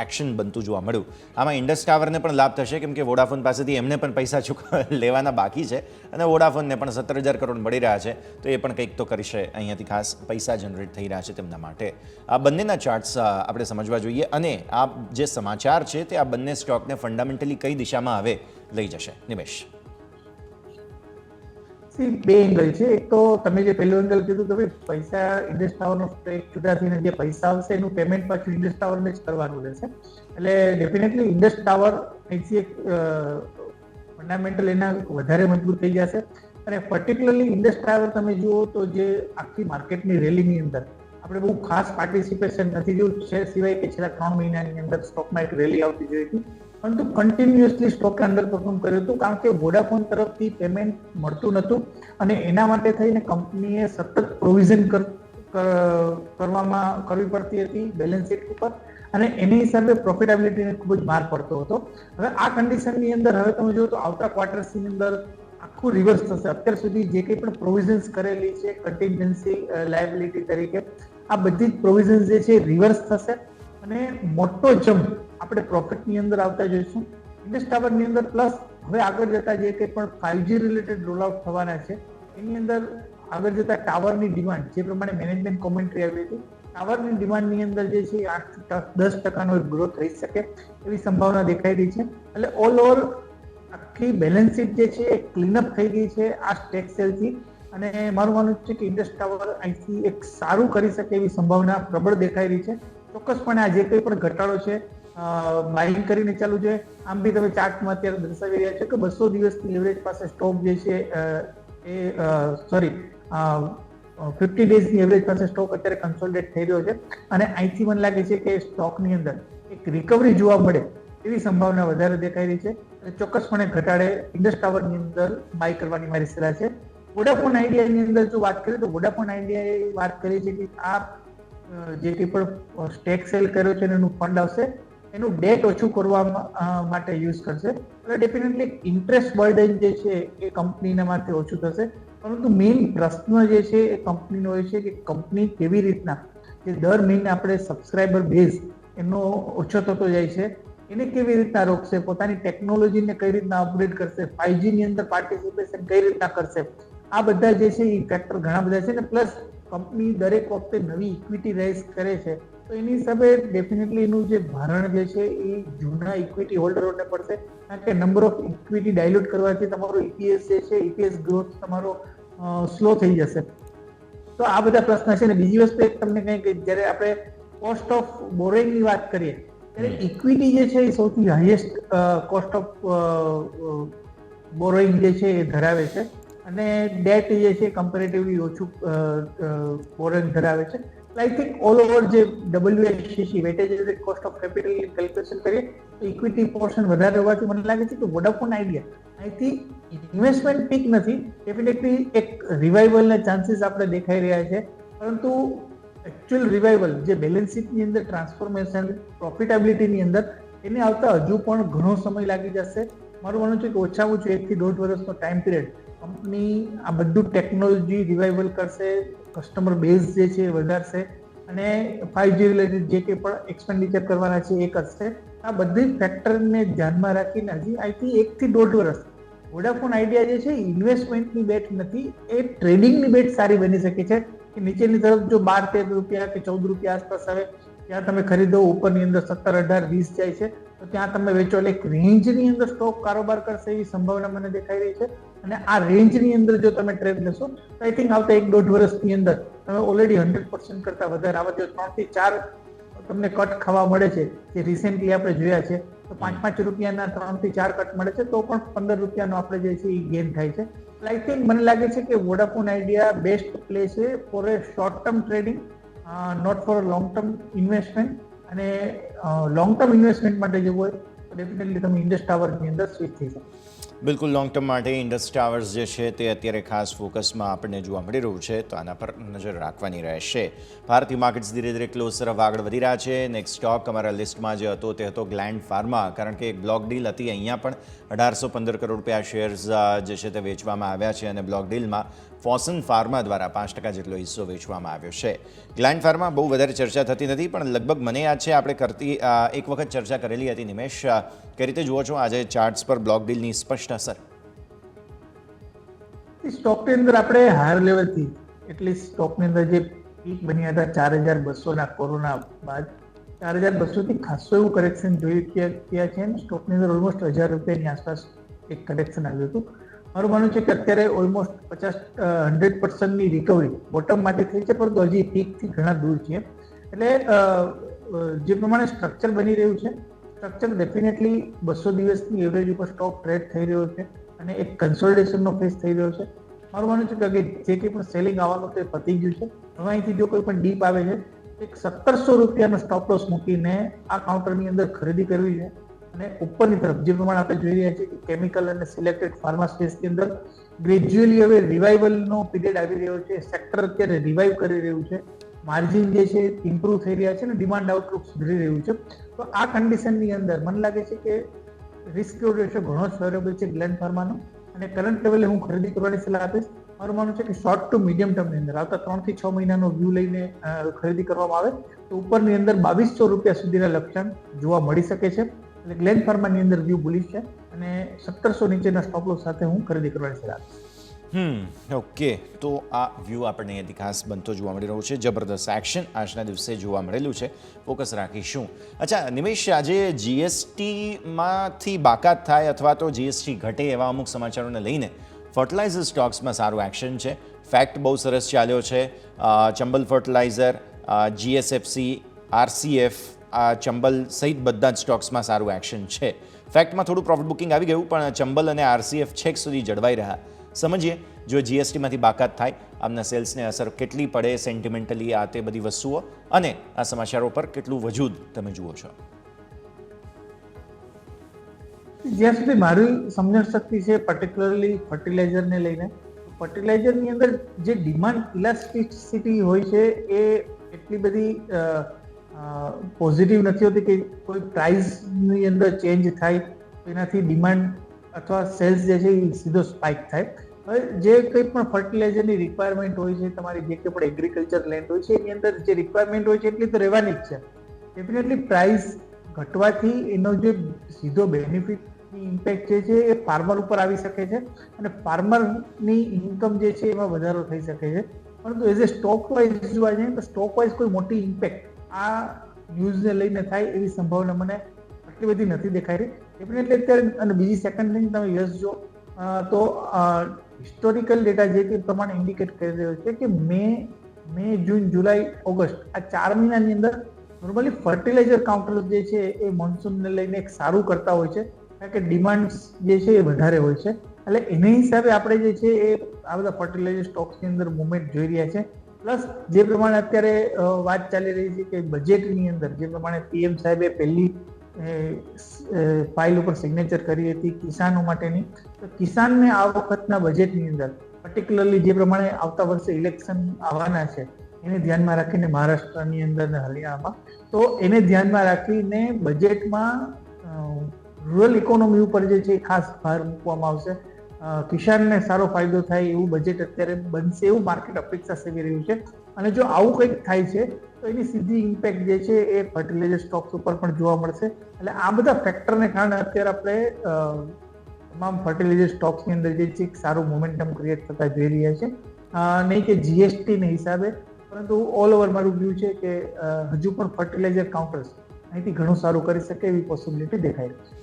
એક્શન બનતું જોવા મળ્યું. આમાં ઇન્ડસ ટાવરને પણ લાભ થશે કેમ કે વોડાફોન પાસેથી એમને પણ પૈસા લેવાના બાકી છે અને વોડાફોનને પણ 17,000 કરોડ મળી રહ્યા છે, તો એ પણ કંઈક તો કરશે. અહીંયાથી ખાસ પૈસા જનરેટ થઈ રહ્યા છે તેમના માટે. આ બંનેના ચાર્ટ્સ આપણે સમજવા જોઈએ અને આ જે સમાચાર છે તે આ બંને સ્ટોકને ફંડામેન્ટલી કઈ દિશામાં હવે લઈ જશે. નિમેશ, બે એંગલ છે. એક તો તમે જે પહેલું એંગલ કીધું કે પૈસા ઇન્ડસ ટાવરનો સ્ટેક જુદા થઈને જે પૈસા આવશે એનું પેમેન્ટ પાછું ઇન્ડસ ટાવરને જ કરવાનું રહેશે. એટલે ડેફિનેટલી ઇન્ડસ ટાવર અહીંથી એક ફંડામેન્ટલ એના વધારે મજબૂત થઈ જશે અને પર્ટિક્યુલરલી ઇન્ડસ ટાવર તમે જુઓ તો જે આખી માર્કેટની રેલીની અંદર આપણે બહુ ખાસ પાર્ટિસિપેશન નથી જોયું છે, સિવાય કે છેલ્લા 3 મહિનાની અંદર સ્ટોકમાં એક રેલી આવતી જોઈ હતી, પરંતુ કન્ટિન્યુઅસલી સ્ટોકે અંડર પરફોર્મ કર્યું હતું કારણ કે વોડાફોન તરફથી પેમેન્ટ મળતું નહોતું અને એના માટે થઈને કંપનીએ સતત પ્રોવિઝન કરવી પડતી હતી બેલેન્સ શીટ ઉપર અને એની હિસાબે પ્રોફિટેબિલિટીને ખૂબ જ માર પડતો હતો. હવે આ કન્ડિશનની અંદર હવે તમે જુઓ તો આવતા ક્વાર્ટર્સની અંદર આખું રિવર્સ થશે. અત્યાર સુધી જે કંઈ પણ પ્રોવિઝન્સ કરેલી છે કન્ટિન્જન્સી લાયબિલિટી તરીકે આ બધી જ પ્રોવિઝન્સ જે છે રિવર્સ થશે અને મોટો જમ્પ આપણે પ્રોફિટની અંદર આવતા જોઈશું ઇન્ડસ ટાવરની અંદર. પ્લસ હવે આગળ જતા જે કંઈ પણ 5G રિલેટેડ રોલ આઉટ થવાના છે એની અંદર આગળ જતા ટાવરની ડિમાન્ડ જે પ્રમાણે મેનેજમેન્ટ કોમેન્ટ્રી આવી હતી, ટાવરની ડિમાન્ડની અંદર જે છે 8-10% ગ્રોથ થઈ શકે એવી સંભાવના દેખાઈ રહી છે. એટલે ઓલ ઓવર આખી બેલેન્સ શીટ જે છે એ ક્લીનઅપ થઈ ગઈ છે આ સ્ટેક સેલથી અને મારું માનવું છે કે ઇન્ડસ ટાવર અહીંથી એક સારું કરી શકે એવી સંભાવના પ્રબળ દેખાઈ રહી છે. ચોક્કસપણે આ જે કંઈ પણ ઘટાડો છે બાઇંગ કરીને ચાલુ છે. આમ બી તમે ચાર્ટમાં અત્યારે દર્શાવી રહ્યા છો કે 200 દિવસની એવરેજ પાસે સ્ટોક જે છે એ 50 ડેઝની એવરેજ પાસે સ્ટોક અત્યારે કન્સોલિડેટ થઈ રહ્યો છે અને અહીંથી મને લાગે છે કે સ્ટોકની અંદર એક રિકવરી જોવા મળે એવી સંભાવના વધારે દેખાઈ રહી છે. ચોક્કસપણે ઘટાડે ઇન્ડસ ટાવરની અંદર બાય કરવાની મારી સલાહ છે. વોડાફોન આઈડિયાની અંદર જો વાત કરીએ તો વોડાફોન આઈડિયાએ વાત કરી છે કે આ જે કંઈ પણ સ્ટેક સેલ કર્યો છે એનું ફંડ આવશે એનું ડેટ ઓછું કરવા માટે યુઝ કરશે. એટલે ડેફિનેટલી ઇન્ટરેસ્ટ બર્ડન જે છે એ કંપનીના માટે ઓછું થશે, પરંતુ મેઇન પ્રશ્ન જે છે એ કંપનીનો હોય છે કે કંપની કેવી રીતના જે દર મહિને આપણે સબસ્ક્રાઇબર બેઝ એનો ઓછો થતો જાય છે એને કેવી રીતના રોકશે, પોતાની ટેકનોલોજીને કઈ રીતના અપગ્રેડ કરશે, 5G ની અંદર પાર્ટિસિપેશન કઈ રીતના કરશે. આ બધા જે છે એ ફેક્ટર ઘણા બધા છે ને પ્લસ કંપની દરેક વખતે નવી ઇક્વિટી રેઝ કરે છે તો એની હિસાબે ડેફિનેટલી એનું જે ભારણ જે છે એ જૂના ઇક્વિટી હોલ્ડરોને પડશે કારણ કે નંબર ઓફ ઇક્વિટી ડાયલ્યુટ કરવાથી તમારો EPS જે છે EPS ગ્રોથ તમારો સ્લો થઈ જશે. તો આ બધા પ્રશ્ન છે ને બીજી વસ્તુ એક તમને કંઈ કે જ્યારે આપણે કોસ્ટ ઓફ બોરોઈંગની વાત કરીએ ત્યારે ઇક્વિટી જે છે એ સૌથી હાઈએસ્ટ કોસ્ટ ઓફ બોરોઈંગ જે છે એ ધરાવે છે અને ડેટ જે છે કમ્પેરેટિવલી ઓછું બોરોઈંગ ધરાવે છે. આઈ થિંક ઓલ ઓવર જે WACC weightage cost of capital calculation કરીએ તો ઇક્વિટી પોર્શન વધારે હોવાથી મને લાગે છે કે વોડાફોન આઈડિયા અહીંથી ઇન્વેસ્ટમેન્ટ પીક નથી, ડેફિનેટલી એક રિવાઇવલના ચાન્સીસ આપણે દેખાઈ રહ્યા છે, પરંતુ એકચ્યુઅલ રિવાઇવલ જે બેલેન્સ શીટની અંદર ટ્રાન્સફોર્મેશન, પ્રોફિટેબિલિટીની અંદર એને આવતા હજુ પણ ઘણો સમય લાગી જશે. મારું માનવું છે કે ઓછામાં ઓછું 1 થી 1.5 વર્ષનો ટાઈમ પિરિયડ કંપની આ બધું ટેકનોલોજી રિવાઇવલ કરશે, કસ્ટમર બેઝ જે છે એ વધારશે અને 5G રિલેટેડ જે કંઈ પણ એક્સપેન્ડિચર કરવાના છે એ કરશે. આ બધી ફેક્ટરને ધ્યાનમાં રાખીને હજી અહીંથી 1 થી 1.5 વર્ષ વોડાફોન આઈડિયા જે છે ઇન્વેસ્ટમેન્ટની બેટ નથી, એ ટ્રેડિંગની બેટ સારી બની શકે છે કે નીચેની તરફ જો 12-13 રૂપિયા કે 14 રૂપિયા આસપાસ આવે ત્યાં તમે ખરીદો, ઉપરની અંદર 17, 18, 20 જાય છે તો ત્યાં તમે વેચો. એટલે એક રેન્જની અંદર સ્ટોક કારોબાર કરશે એવી સંભાવના મને દેખાઈ રહી છે અને આ રેન્જની અંદર જો તમે ટ્રેડ લેશો તો આઈ થિંક આવતા 1-1.5 વર્ષની અંદર તમે ઓલરેડી 100% કરતા વધારે આવા જો 3 થી 4 તમને કટ ખાવા મળે છે જે રિસેન્ટલી આપણે જોયા છે તો 5-5 રૂપિયાના 3 થી 4 કટ મળે છે તો પણ 15 રૂપિયાનો આપણે જે છે એ ગેઇન થાય છે. આઈ થિંક મને લાગે છે કે વોડાફોન આઈડિયા બેસ્ટ પ્લે છે for a short term trading, not for long term investment. અને લોંગ ટર્મ ઇન્વેસ્ટમેન્ટ માટે જવું હોય તો ડેફિનેટલી તમે ઇન્ડસ ટાવરની અંદર સ્વિચ થઈ શકો. બિલકુલ, લોંગ ટર્મ માટે ઇન્ડસ ટાવર્સ જે છે તે અત્યારે ખાસ ફોકસમાં આપણને જોવા મળી રહ્યું છે, તો આના પર નજર રાખવાની રહેશે. ભારતીય માર્કેટ્સ ધીરે ધીરે ક્લોઝ તરફ આગળ વધી રહ્યા છે. નેક્સ્ટ સ્ટોક અમારા લિસ્ટમાં જે હતો તે હતો ગ્લેન્ડ ફાર્મા, કારણ કે એક બ્લોક ડીલ હતી. અહીંયા પણ 1815 કરોડ રૂપિયા શેર્સ જે છે તે વેચવામાં આવ્યા છે અને બ્લોક ડીલમાં ફોસન ફાર્મા દ્વારા 5% જેટલો હિસ્સો વેચવામાં આવ્યો છે. ગ્લેન્ડ ફાર્મા બહુ વધારે ચર્ચા થતી નથી, પણ લગભગ મને યાદ છે આપણે એક વખત ચર્ચા કરેલી હતી. નિમેશ, કઈ રીતે જુઓ છો આજે ચાર્ટ્સ પર બ્લોક ડીલની સ્પષ્ટ અસર? સ્ટોકની અંદર આપણે હાયર લેવલથી એટલે સ્ટોકની અંદર જે પીક બન્યા હતા 4200 કોરોના બાદ 4200 થી ખાસો એવું કરેક્શન જોયું છે. સ્ટોકની અંદર ઓલમોસ્ટ 1000 રૂપિયાની આસપાસ એક કરેક્શન આવ્યું હતું. મારું માનવું છે કે અત્યારે ઓલમોસ્ટ 100%ની રિકવરી બોટમમાંથી થઈ છે, પરંતુ હજી પીકથી ઘણા દૂર છે. એટલે જે પ્રમાણે સ્ટ્રક્ચર બની રહ્યું છે, સ્ટ્રક્ચર ડેફિનેટલી 200 દિવસની એવરેજ ઉપર સ્ટોક ટ્રેડ થઈ રહ્યો છે અને એક કન્સોલિડેશનનો ફેસ થઈ રહ્યો છે. મારું માનવું છે કે જે કંઈ પણ સેલિંગ આવવાનું તે પતી ગયું છે. હવે અહીંથી જો કોઈ પણ ડીપ આવે છે એક 1700 રૂપિયાનો સ્ટોપ લોસ મૂકીને આ કાઉન્ટરની અંદર ખરીદી કરવી છે અને ઉપરની તરફ જે પ્રમાણે આપણે જોઈ રહ્યા છીએ કે કેમિકલ અને સિલેક્ટેડ ફાર્મા સ્પેસની અંદર ગ્રેજ્યુઅલી હવે રિવાઇવલનો પીરિયડ આવી રહ્યો છે. સેક્ટર અત્યારે રિવાઇવ કરી રહ્યું છે, માર્જિન જે છે ઇમ્પ્રુવ થઈ રહ્યા છે અને ડિમાન્ડ આઉટલુક સુધરી રહ્યું છે. તો આ કન્ડિશનની અંદર મને લાગે છે કે રિસ્ક રેશિયો ઘણો જ ફેવરેબલ છે ગ્લેન્ડ ફાર્માનો અને કરંટ લેવલે હું ખરીદી કરવાની સલાહ આપીશ. મારું માનવું છે કે શોર્ટ ટુ મીડિયમ ટર્મની અંદર આવતા 3 થી 6 મહિનાનો વ્યૂ લઈને ખરીદી કરવામાં આવે તો ઉપરની અંદર 2200 રૂપિયા સુધીના લક્ષણ જોવા મળી શકે છે. એટલે ગ્લેન્ડ ફાર્માની અંદર વ્યૂ બુલિશ છે અને 1700 નીચેના સ્ટોપ લોસ સાથે હું ખરીદી કરવાની સલાહ આપીશ. ઓકે, તો આ વ્યૂ આપણને અહીંયાથી ખાસ બનતો જોવા મળી રહ્યો છે. જબરદસ્ત એક્શન આજના દિવસે જોવા મળેલું છે, ફોકસ રાખીશું. અચ્છા નિમેશ, આજે જીએસટીમાંથી બાકાત થાય અથવા તો જીએસટી ઘટે એવા અમુક સમાચારોને લઈને ફર્ટિલાઇઝર સ્ટોક્સમાં સારું એક્શન છે. ફેક્ટ બહુ સરસ ચાલ્યો છે. Chambal fertiliser, GSFC, RCF, Chambal સહિત બધા જ સ્ટોક્સમાં સારું એક્શન છે. ફેક્ટમાં થોડું પ્રોફિટ બુકિંગ આવી ગયું, પણ ચંબલ અને આરસીએફ છેક સુધી જળવાઈ રહ્યા. સમજીએ જો જીએસટીમાંથી બાકાત થાય આમના સેલ્સને અસર કેટલી પડે સેન્ટિમેન્ટલી, આ તે બધી વસ્તુઓ અને આ સમાચારો પર કેટલું વજૂદ તમે જુઓ છો? જ્યાં સુધી મારી સમજણ શક્તિ છે પર્ટિક્યુલરલી ફર્ટિલાઇઝરને લઈને, ફર્ટિલાઇઝરની અંદર જે ડિમાન્ડ ઇલાસ્ટિસિટી હોય છે એ એટલી બધી પોઝિટિવ નથી હોતી કે કોઈ પ્રાઇસની અંદર ચેન્જ થાય તો એનાથી ડિમાન્ડ અથવા સેલ્સ જે છે એ સીધો સ્પાઇક થાય. હવે જે કંઈ પણ ફર્ટિલાઇઝરની રિક્વાયરમેન્ટ હોય છે, તમારી જે કંઈ પણ એગ્રીકલ્ચર લેન્ડ હોય છે એની અંદર જે રિક્વાયરમેન્ટ હોય છે એટલી તો રહેવાની જ છે. ડેફિનેટલી પ્રાઇસ ઘટવાથી એનો જે સીધો બેનિફિટની ઇમ્પેક્ટ જે છે એ ફાર્મર ઉપર આવી શકે છે અને ફાર્મરની ઇન્કમ જે છે એમાં વધારો થઈ શકે છે. પરંતુ એઝ એ સ્ટોક વાઇઝ જોવા જઈએ તો સ્ટોક વાઇઝ કોઈ મોટી ઇમ્પેક્ટ આ ન્યૂઝને લઈને થાય એવી સંભાવના મને આટલી બધી નથી દેખાઈ રહી. ડેફિનેટલી અત્યારે અને બીજી સેકન્ડ થિંગ તમે યસ જો તો હિસ્ટોરિકલ ડેટા જે તે પ્રમાણે ઇન્ડિકેટ કરી રહ્યો છે કે મે, જૂન, જુલાઈ, ઓગસ્ટ આ 4 મહિનાની અંદર નોર્મલી ફર્ટિલાઇઝર કાઉન્ટર જે છે એ મોન્સૂનને લઈને એક સારું કરતા હોય છે કારણ કે ડિમાન્ડ જે છે એ વધારે હોય છે. એટલે એના હિસાબે આપણે જે છે એ આ બધા ફર્ટિલાઇઝર સ્ટોક્સની અંદર મુવમેન્ટ જોઈ રહ્યા છે. પ્લસ જે પ્રમાણે અત્યારે વાત ચાલી રહી છે કે બજેટની અંદર જે પ્રમાણે પીએમ સાહેબે પહેલી ફાઇલ ઉપર સિગ્નેચર કરી હતી કિસાનો માટેની. તો કિસાનને આ વખતના બજેટની અંદર પર્ટિક્યુલરલી જે પ્રમાણે આવતા વર્ષે ઇલેક્શન આવવાના છે એને ધ્યાનમાં રાખીને મહારાષ્ટ્રની અંદર અને હરિયાણામાં, તો એને ધ્યાનમાં રાખીને બજેટમાં રૂરલ ઇકોનોમી ઉપર જે છે ખાસ ભાર મૂકવામાં આવશે. કિસાનને સારો ફાયદો થાય એવું બજેટ અત્યારે બનશે એવું માર્કેટ અપેક્ષા સેવી રહ્યું છે. અને જો આવું કંઈક થાય છે તો એની સીધી ઇમ્પેક્ટ જે છે એ ફર્ટિલાઇઝર સ્ટોક્સ ઉપર પણ જોવા મળશે. એટલે આ બધા ફેક્ટરને કારણે અત્યારે આપણે તમામ ફર્ટિલાઇઝર સ્ટોક્સની અંદર જે છે સારું મોમેન્ટમ ક્રિએટ થતા જોઈ રહ્યા છે. નહીં કે જીએસટીના હિસાબે, પરંતુ ઓલ ઓવર મારું વ્યૂ છે કે હજુ પણ ફર્ટિલાઇઝર કાઉન્ટર્સ અહીંથી ઘણું સારું કરી શકે એવી પોસિબિલિટી દેખાઈ રહી છે.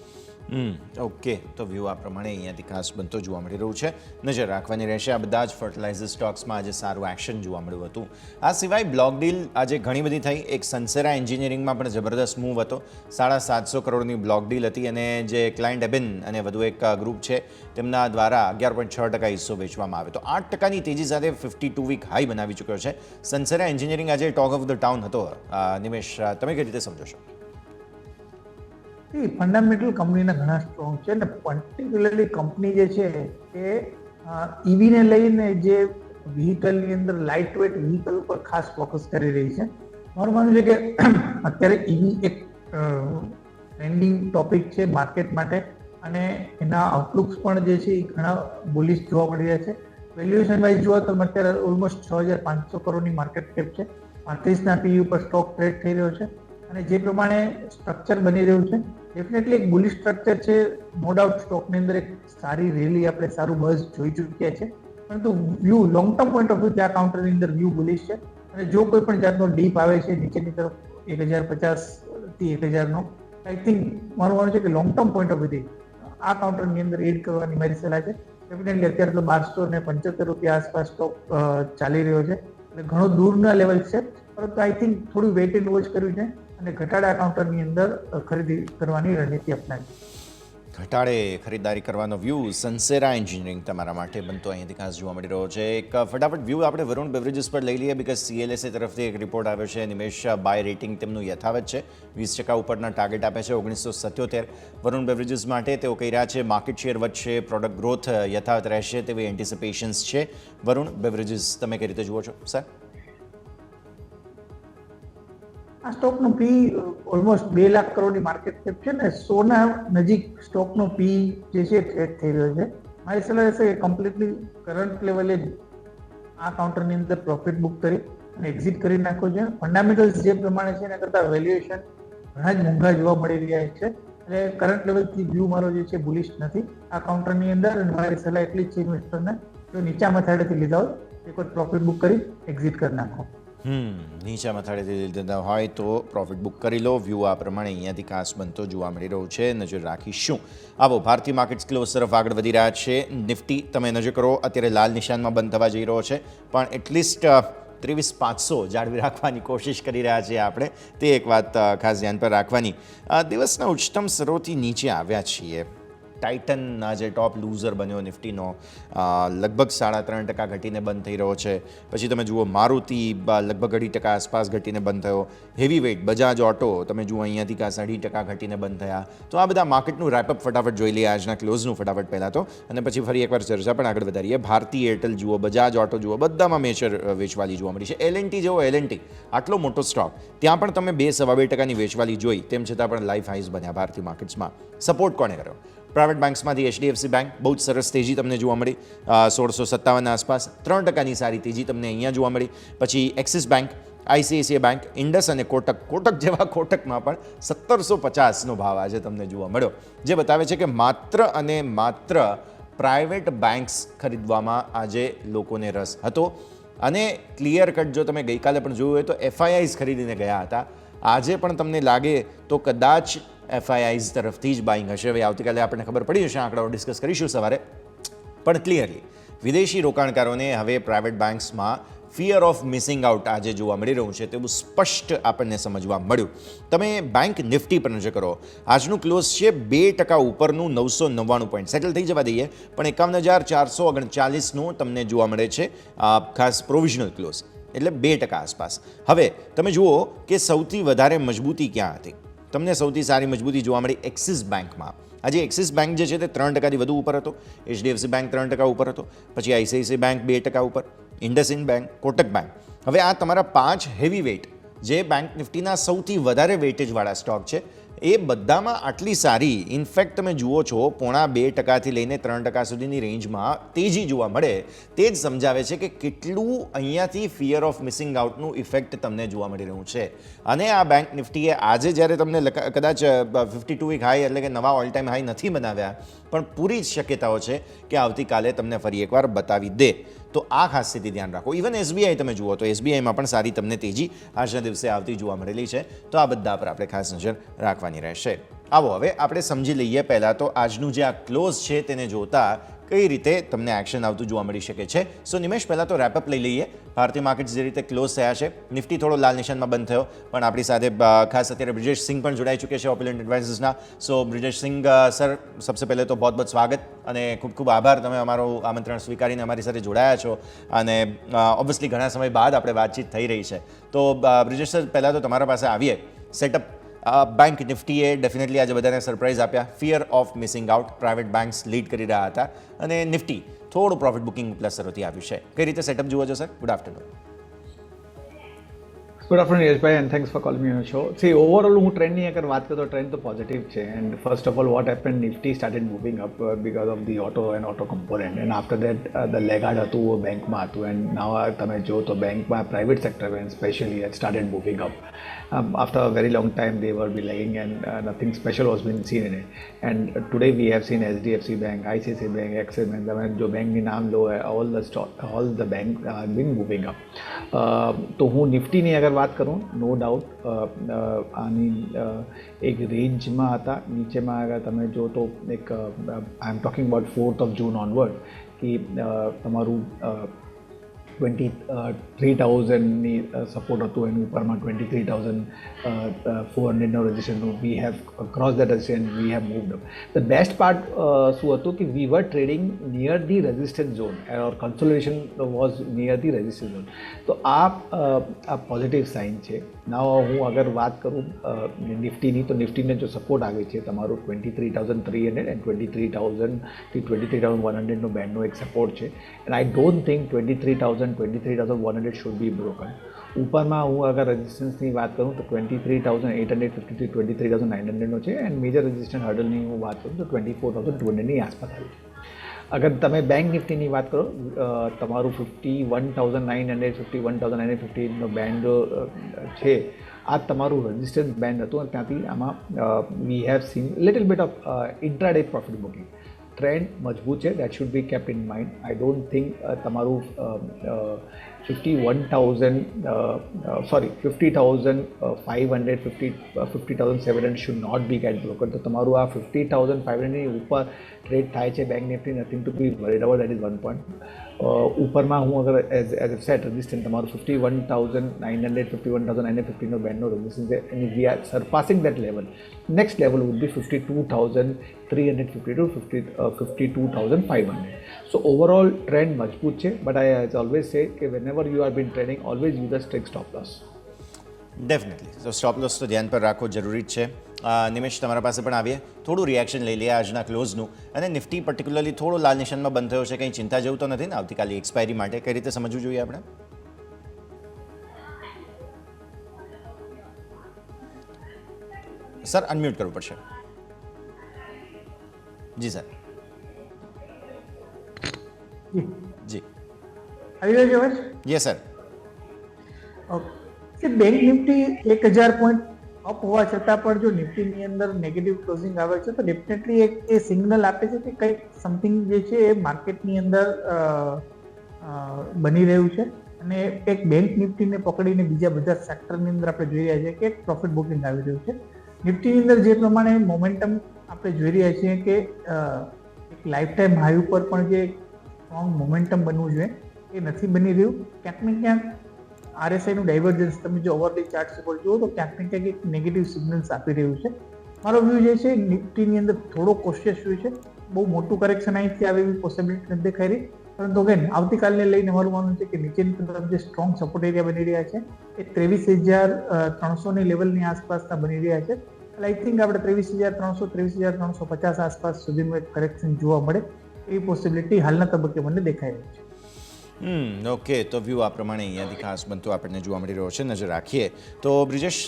ઓકે, તો વ્યૂ આ પ્રમાણે અહીંયાથી ખાસ બનતો જોવા મળી રહ્યું છે. નજર રાખવાની રહેશે. આ બધા જ ફર્ટિલાઇઝર સ્ટોક્સમાં આજે સારું એક્શન જોવા મળ્યું હતું. આ સિવાય બ્લોક ડીલ આજે ઘણી બધી થઈ. એક સનસેરા એન્જિનિયરિંગમાં પણ જબરદસ્ત મૂવ હતો. 750 કરોડની બ્લોક ડીલ હતી અને જે ક્લાયન્ટ એબિન અને વધુ એક ગ્રુપ છે તેમના દ્વારા 11.6% હિસ્સો વેચવામાં આવ્યો. તો 8%ની તેજી સાથે 52 વીક હાઈ બનાવી ચૂક્યો છે. સનસેરા એન્જિનિયરિંગ આજે ટોક ઓફ ધ ટાઉન હતો. નિમેશ, તમે કઈ રીતે સમજો છો? ફંડામેન્ટલ કંપનીના ઘણા સ્ટ્રોંગ છે અને પર્ટિક્યુલરલી કંપની જે છે એ ઈવીને લઈને જે વ્હીકલની અંદર લાઇટ વેટ વ્હીકલ ઉપર ખાસ ફોકસ કરી રહી છે. મારું માનવું છે કે અત્યારે ઈવી એક ટ્રેન્ડિંગ ટોપિક છે માર્કેટ માટે અને એના આઉટલુક્સ પણ જે છે એ ઘણા બુલિશ જોવા મળી રહ્યા છે. વેલ્યુએશન વાઇઝ જુઓ તો અત્યારે ઓલમોસ્ટ 6,500 કરોડની માર્કેટ કેપ છે. 35ના પીઈ ઉપર સ્ટોક ટ્રેડ થઈ રહ્યો છે અને જે પ્રમાણે સ્ટ્રક્ચર બની રહ્યું છે ડેફિનેટલી એક બુલિશ સ્ટ્રક્ચર છે. નો ડાઉટ સ્ટોકની અંદર એક સારી રેલી આપણે સારું બઝ જોઈ ચૂક્યા છે, પરંતુ view long term point of view ત્યાં કાઉન્ટરની અંદર વ્યૂ બુલિશ છે. અને જો કોઈ પણ જાતનો ડીપ આવે છે નીચેની તરફ 1,050 થી 1,000નો, આઈ થિંક મારું માનવું છે કે લોંગ ટર્મ પોઈન્ટ ઓફ વ્યૂથી આ કાઉન્ટરની અંદર એડ કરવાની મારી સલાહ છે. ડેફિનેટલી અત્યારે તો 1275 રૂપિયા આસપાસ સ્ટોક ચાલી રહ્યો છે, એટલે ઘણો દૂરના લેવલ છે, પરંતુ આઈ થિંક થોડું વેઇટ એન્ડ વોચ કર્યું છે અને ઘટાડા કાઉન્ટરની અંદર ખરીદી કરવાની રણનીતિ અપનાવી. ઘટાડે ખરીદારી કરવાનો વ્યૂ સનસેરા એન્જિનિયરિંગ તમારા માટે બનતો અહીંયાથી ખાસ જોવા મળી રહ્યો છે. એક ફટાફટ વ્યૂ આપણે વરુણ બેવરેજીસ પર લઈ લઈએ, બીકોઝ CLSA તરફથી એક રિપોર્ટ આવ્યો છે. નિમેશ, બાય રેટિંગ તેમનું યથાવત છે, 20% ઉપરના ટાર્ગેટ આપે છે 1977 વરુણ બેવરેજીસ માટે. તેઓ કહી રહ્યા છે માર્કેટ શેર વધશે, પ્રોડક્ટ ગ્રોથ યથાવત રહેશે તેવી એન્ટિસિપેશન્સ છે. વરુણ બેવરેજીસ તમે કઈ રીતે જુઓ છો સર? આ સ્ટોકનો પી ઓલમોસ્ટ 2 લાખ કરોડની માર્કેટ કેપ છે ને 100 નજીક સ્ટોકનો પી જે છે ટ્રેડ થઈ રહ્યો છે. મારી સલાહ છે કે કમ્પ્લીટલી કરંટ લેવલે આ કાઉન્ટરની અંદર પ્રોફિટ બુક કરી અને એક્ઝિટ કરી નાખો છે. ફંડામેન્ટલ્સ જે પ્રમાણે છે એના કરતાં વેલ્યુએશન ઘણા જ મોંઘા જોવા મળી રહ્યા છે, એટલે કરંટ લેવલથી વ્યૂ મારો જે છે બુલિશ નથી આ કાઉન્ટરની અંદર. અને મારી સલાહ એટલી જ છે ઇન્વેસ્ટરને, જો નીચા મથાળેથી લીધા હોય એક વખત પ્રોફિટ બુક કરી એક્ઝિટ કરી નાખો. નીચા મથાળેથી લીધા હોય તો પ્રોફિટ બુક કરી લો. વ્યૂ આ પ્રમાણે અહીંયાથી ખાસ બનતો જોવા મળી રહ્યો છે. નજર રાખીશું. આવો ભારતીય માર્કેટ્સ ક્લોઝ તરફ આગળ વધી રહ્યા છે. નિફ્ટી તમે નજર કરો અત્યારે લાલ નિશાનમાં બંધ થવા જઈ રહ્યો છે, પણ એટલીસ્ટ 23,500 જાળવી રાખવાની કોશિશ કરી રહ્યા છીએ આપણે, તે એક વાત ખાસ ધ્યાન પર રાખવાની. દિવસના ઉચ્ચતમ સ્તરોથી નીચે આવ્યા છીએ. ટાઇટન જે ટોપ લૂઝર બન્યો નિફ્ટીનો, લગભગ 3.5% ઘટીને બંધ થઈ રહ્યો છે. પછી તમે જુઓ મારુતિ લગભગ 2.5% આસપાસ ઘટીને બંધ થયો. હેવી વેઇટ બજાજ ઓટો તમે જુઓ અહીંયાથી 0.5% ઘટીને બંધ થયા. તો આ બધા માર્કેટનું રેપઅપ ફટાફટ જોઈ લઈએ આજના ક્લોઝનું ફટાફટ પહેલાં તો, અને પછી ફરી એકવાર ચર્ચા પણ આગળ વધારીએ. ભારતી એરટેલ જુઓ, બજાજ ઓટો જુઓ, બધામાં મેજર વેચવાલી જોવા મળી છે. L&T જુઓ, L&T આટલો મોટો સ્ટોક, ત્યાં પણ તમે 2.2% વેચવાલી જોઈ, તેમ છતાં પણ લાઈફ હાઈઝ બન્યા ભારતીય માર્કેટ્સમાં. સપોર્ટ કોણે કર્યો? પ્રાઇવેટ બેંક્સમાંથી HDFC બેંક બહુ જ સરસ તેજી તમને જોવા મળી, 1657 આસપાસ. 3%ની સારી તેજી તમને અહીંયા જોવા મળી. પછી axis bank, ICICI bank, Indus અને કોટક જેવા કોટકમાં પણ 1750નો ભાવ આજે તમને જોવા મળ્યો, જે બતાવે છે કે માત્ર અને માત્ર પ્રાઇવેટ બેંક્સ ખરીદવામાં આજે લોકોને રસ હતો. અને ક્લિયર કટ જો તમે ગઈકાલે પણ જોયું હોય તો FIIs ખરીદીને ગયા હતા. આજે પણ તમને લાગે તો કદાચ FIIs તરફથી જ બાઇંગ હશે. હવે આવતીકાલે આપણને ખબર પડી જશે, આંકડાઓ ડિસ્કસ કરીશું સવારે. પણ ક્લિયરલી વિદેશી રોકાણકારોને હવે પ્રાઇવેટ બેંક્સમાં ફિયર ઓફ મિસિંગ આઉટ આજે જોવા મળી રહ્યું છે, તેવું સ્પષ્ટ આપણને સમજવા મળ્યું. તમે બેંક નિફ્ટી પર નજર કરો, આજનું ક્લોઝ છે 2% ઉપરનું 999 પોઈન્ટ, સેટલ થઈ જવા દઈએ, પણ 51,439નું તમને જોવા મળે છે ખાસ પ્રોવિઝનલ ક્લોઝ, એટલે 2% આસપાસ. હવે તમે જુઓ કે સૌથી વધારે મજબૂતી ક્યાં હતી, તમને સૌથી સારી મજબૂતી જોવા મળી એક્સિસ બેંકમાં. આજે એક્સિસ બેંક જે છે તે 3%થી વધુ ઉપર હતો, HDFC બેંક 3% ઉપર હતો, પછી ICICI બેંક 2% ઉપર, ઇન્ડસઇન્ડ બેંક, કોટક બેંક. હવે આ તમારા 5 હેવી વેઇટ જે બેંક નિફ્ટીના સૌથી વધારે વેઇટેજવાળા સ્ટોક છે એ બધામાં આટલી સારી, ઇનફેક્ટ તમે જુઓ છો 0.5% લઈને 3% સુધીની રેન્જમાં તેજી જોવા મળે, તે જ સમજાવે છે કે કેટલું અહીંયાથી ફિયર ઓફ મિસિંગ આઉટનું ઇફેક્ટ તમને જોવા મળી રહ્યું છે. અને આ બેંક નિફ્ટીએ આજે જ્યારે તમને કદાચ 52 વીક હાઈ એટલે કે નવા ઓલ ટાઈમ હાઈ નથી બનાવ્યા, પણ પૂરી જ શક્યતાઓ છે કે આવતીકાલે તમને ફરી એકવાર બતાવી દે. તો આ ખાસ સ્થિતિ ધ્યાન રાખો. ઇવન SBI તમે જુઓ તો SBIમાં પણ સારી તમને તેજી આજના દિવસે આવતી જોવા મળેલી છે. તો આ બધા પર આપણે ખાસ નજર રાખવાની રહેશે. આવો હવે આપણે સમજી લઈએ પહેલાં તો આજનું જે આ ક્લોઝ છે તેને જોતા કઈ રીતે તમને એક્શન આવતું જોવા મળી શકે છે. સો નિમેશ, પહેલાં તો રેપઅપ લઈ લઈએ. ભારતીય માર્કેટ્સ જે રીતે ક્લોઝ થયા છે, નિફ્ટી થોડો લાલ નિશાનમાં બંધ થયો, પણ આપણી સાથે ખાસ અત્યારે બ્રિજેશ સિંહ પણ જોડાઈ ચૂકે છે ઓપ્યુલન્ટ એડવાઇઝર્સના. સો બ્રિજેશ સિંહ સર, સબસે પહેલે તો બહુ સ્વાગત અને ખૂબ ખૂબ આભાર, તમે અમારું આમંત્રણ સ્વીકારીને અમારી સાથે જોડાયા છો. અને ઓબ્વિયસલી ઘણા સમય બાદ આપણે વાતચીત થઈ રહી છે. તો બ્રિજેશ સર, પહેલાં તો તમારા પાસે આવીએ. સેટઅપ બેંક નિફ્ટીએ ડેફિનેટલી આજે બધાને સરપ્રાઇઝ આપ્યા. Fear of missing out, private banks lead કરી રહ્યા હતા અને નિફ્ટી થોડું પ્રોફિટ બુકિંગ પ્લસરોથી આવ્યું છે. કઈ રીતે સેટઅપ જુઓ છો sir? Good afternoon. Good afternoon, Yashbhai, and thanks for calling me on the show. See, overall, હું ટ્રેન્ડની અગર વાત કરું તો ટ્રેન્ડ તો પોઝિટિવ છે. And first of all what happened, Nifty started moving up because of the auto and auto component. And after that, the laggard હતું वो બેંકમાં હતું. And now તમે જો તો બેંકમાં private sector and especially it started moving up. After a very long time, they were be lagging and nothing special was being seen in it. And today we have seen HDFC Bank, ICICI Bank, Axis Bank. તમે જો બેંકની નામ લો, all the bank have been moving up. તો હું નિફ્ટીની અગર વાત કરું, નો ડાઉટ આની એક રેન્જમાં હતા. નીચેમાં અગર તમે જો તો એક I am talking about 4th of June onward કે તમારું 23,000ની સપોર્ટ હતું, એની ઉપરમાં 23,400નો resistance. We have cross that resistance, we have moved up. The best part શું હતું કે we were trading near the resistance zone or consolidation was near the resistance zone. તો આ પોઝિટિવ સાઇન છે. નાવ હું અગર વાત કરું નિફ્ટીની, તો નિફ્ટીને જો સપોર્ટ આવે છે તમારું 23,300 એન્ડ 23,000થી 23,100નો બેન્ડનો એક સપોર્ટ છે. And I don't think 23,100 should be broken. ઉપરમાં હું અગર રેઝિસ્ટન્સની વાત કરું તો 23,850થી 23,900નો છે. એન્ડ મેજર રેઝિસ્ટન્સ હર્ડલની હું વાત કરું તો 24,200ની આસપાસ આવી છે. અગર તમે બેંક નિફ્ટીની વાત કરો, તમારું 51,900 51,950નો બેન્ડ છે, આ તમારું રેઝિસ્ટન્સ બેન્ડ હતું. અને ત્યાંથી આમાં we have seen little bit of intraday profit booking. Trend મજબૂત છે, that should be kept in mind. I don't think તમારું 50,500 50,700 should not be get broken. તો તમારું આ 50,500ની ઉપર ટ્રેડ થાય છે bank Nifty, nothing to be worried about. That is 1 point. ઉપરમાં હું અગર એઝ એ સેટ રેઝિસ્ટન્સ તમારું 51,900 51,950નો બેન્ડનો રેઝિસ્ટન્સ છે. And we are surpassing that level. Next level would be 52,350 to 52,500. So overall trend મજબૂત છે. બટ આઈ ઓલવેઝ સે કે whenever you have been trading, always use a strict stop loss. Definitely. તો સ્ટોપ લોસ તો ધ્યાન પર રાખવો જરૂરી જ છે. નિમેશ, તમારા પાસે પણ આવીએ, થોડું રિએક્શન લઈ લઈએ આજના ક્લોઝનું. અને નિફ્ટી પર્ટિક્યુલરલી થોડો લાલ નિશાનમાં બંધ થયો છે, કંઈ ચિંતા જેવું તો નથી ને આવતીકાલે એક્સપાયરી માટે? કઈ રીતે સમજવું જોઈએ આપણે? સર, અનમ્યુટ કરવું પડશે. જી સર. જી આવી રહ્યો છે અવાજ? Yes sir. Okay, bank Nifty 1,000 point up હોવા છતાં પણ જો નિફ્ટીની અંદર નેગેટિવ ક્લોઝિંગ આવે છે તો ડેફિનેટલી એક એ સિગ્નલ આપે છે કે કંઈક સમથિંગ જે છે એ માર્કેટની અંદર બની રહ્યું છે. અને એક બેંક નિફ્ટીને પકડીને બીજા બધા સેક્ટરની અંદર આપણે જોઈ રહ્યા છીએ કે એક પ્રોફિટ બુકિંગ આવી રહ્યું છે. નિફ્ટીની અંદર જે પ્રમાણે મોમેન્ટમ આપણે જોઈ રહ્યા છીએ કે એક લાઈફ ટાઈમ હાઈ ઉપર પણ જે સ્ટ્રોંગ મોમેન્ટમ બનવું જોઈએ એ નથી બની રહ્યું. ક્યાંક ને ક્યાંક RSIનું ડાયવર્જન્સ તમે જો ઓવરલી ચાર્ટ્સ ઉપર જુઓ તો ક્યાંક ને ક્યાંક એક નેગેટિવ સિગ્નલ્સ આપી રહ્યું છે. મારો વ્યૂ જે છે નિફ્ટીની અંદર થોડો કોશિયસ વ્યૂ છે. બહુ મોટું કરેક્શન અહીંથી આવે એવી પોસિબિલિટી નથી દેખાઈ રહી. પરંતુ અગેન આવતીકાલને લઈને મારું માનવું છે કે નીચેની તરફ જે સ્ટ્રોંગ સપોર્ટ એરિયા બની રહ્યા છે એ 23,300ની લેવલની આસપાસના બની રહ્યા છે. એટલે આઈ થિંક આપણે 23,300 23,350 આસપાસ સુધીનું એક કરેક્શન જોવા મળે એવી પોસિબિલિટી હાલના તબક્કે મને દેખાઈ રહી છે. ઓકે, તો વ્યૂ આ પ્રમાણે અહીંયાથી ખાસ બનતું આપણને જોવા મળી રહ્યો છે. નજર રાખીએ તો બ્રિજેશ,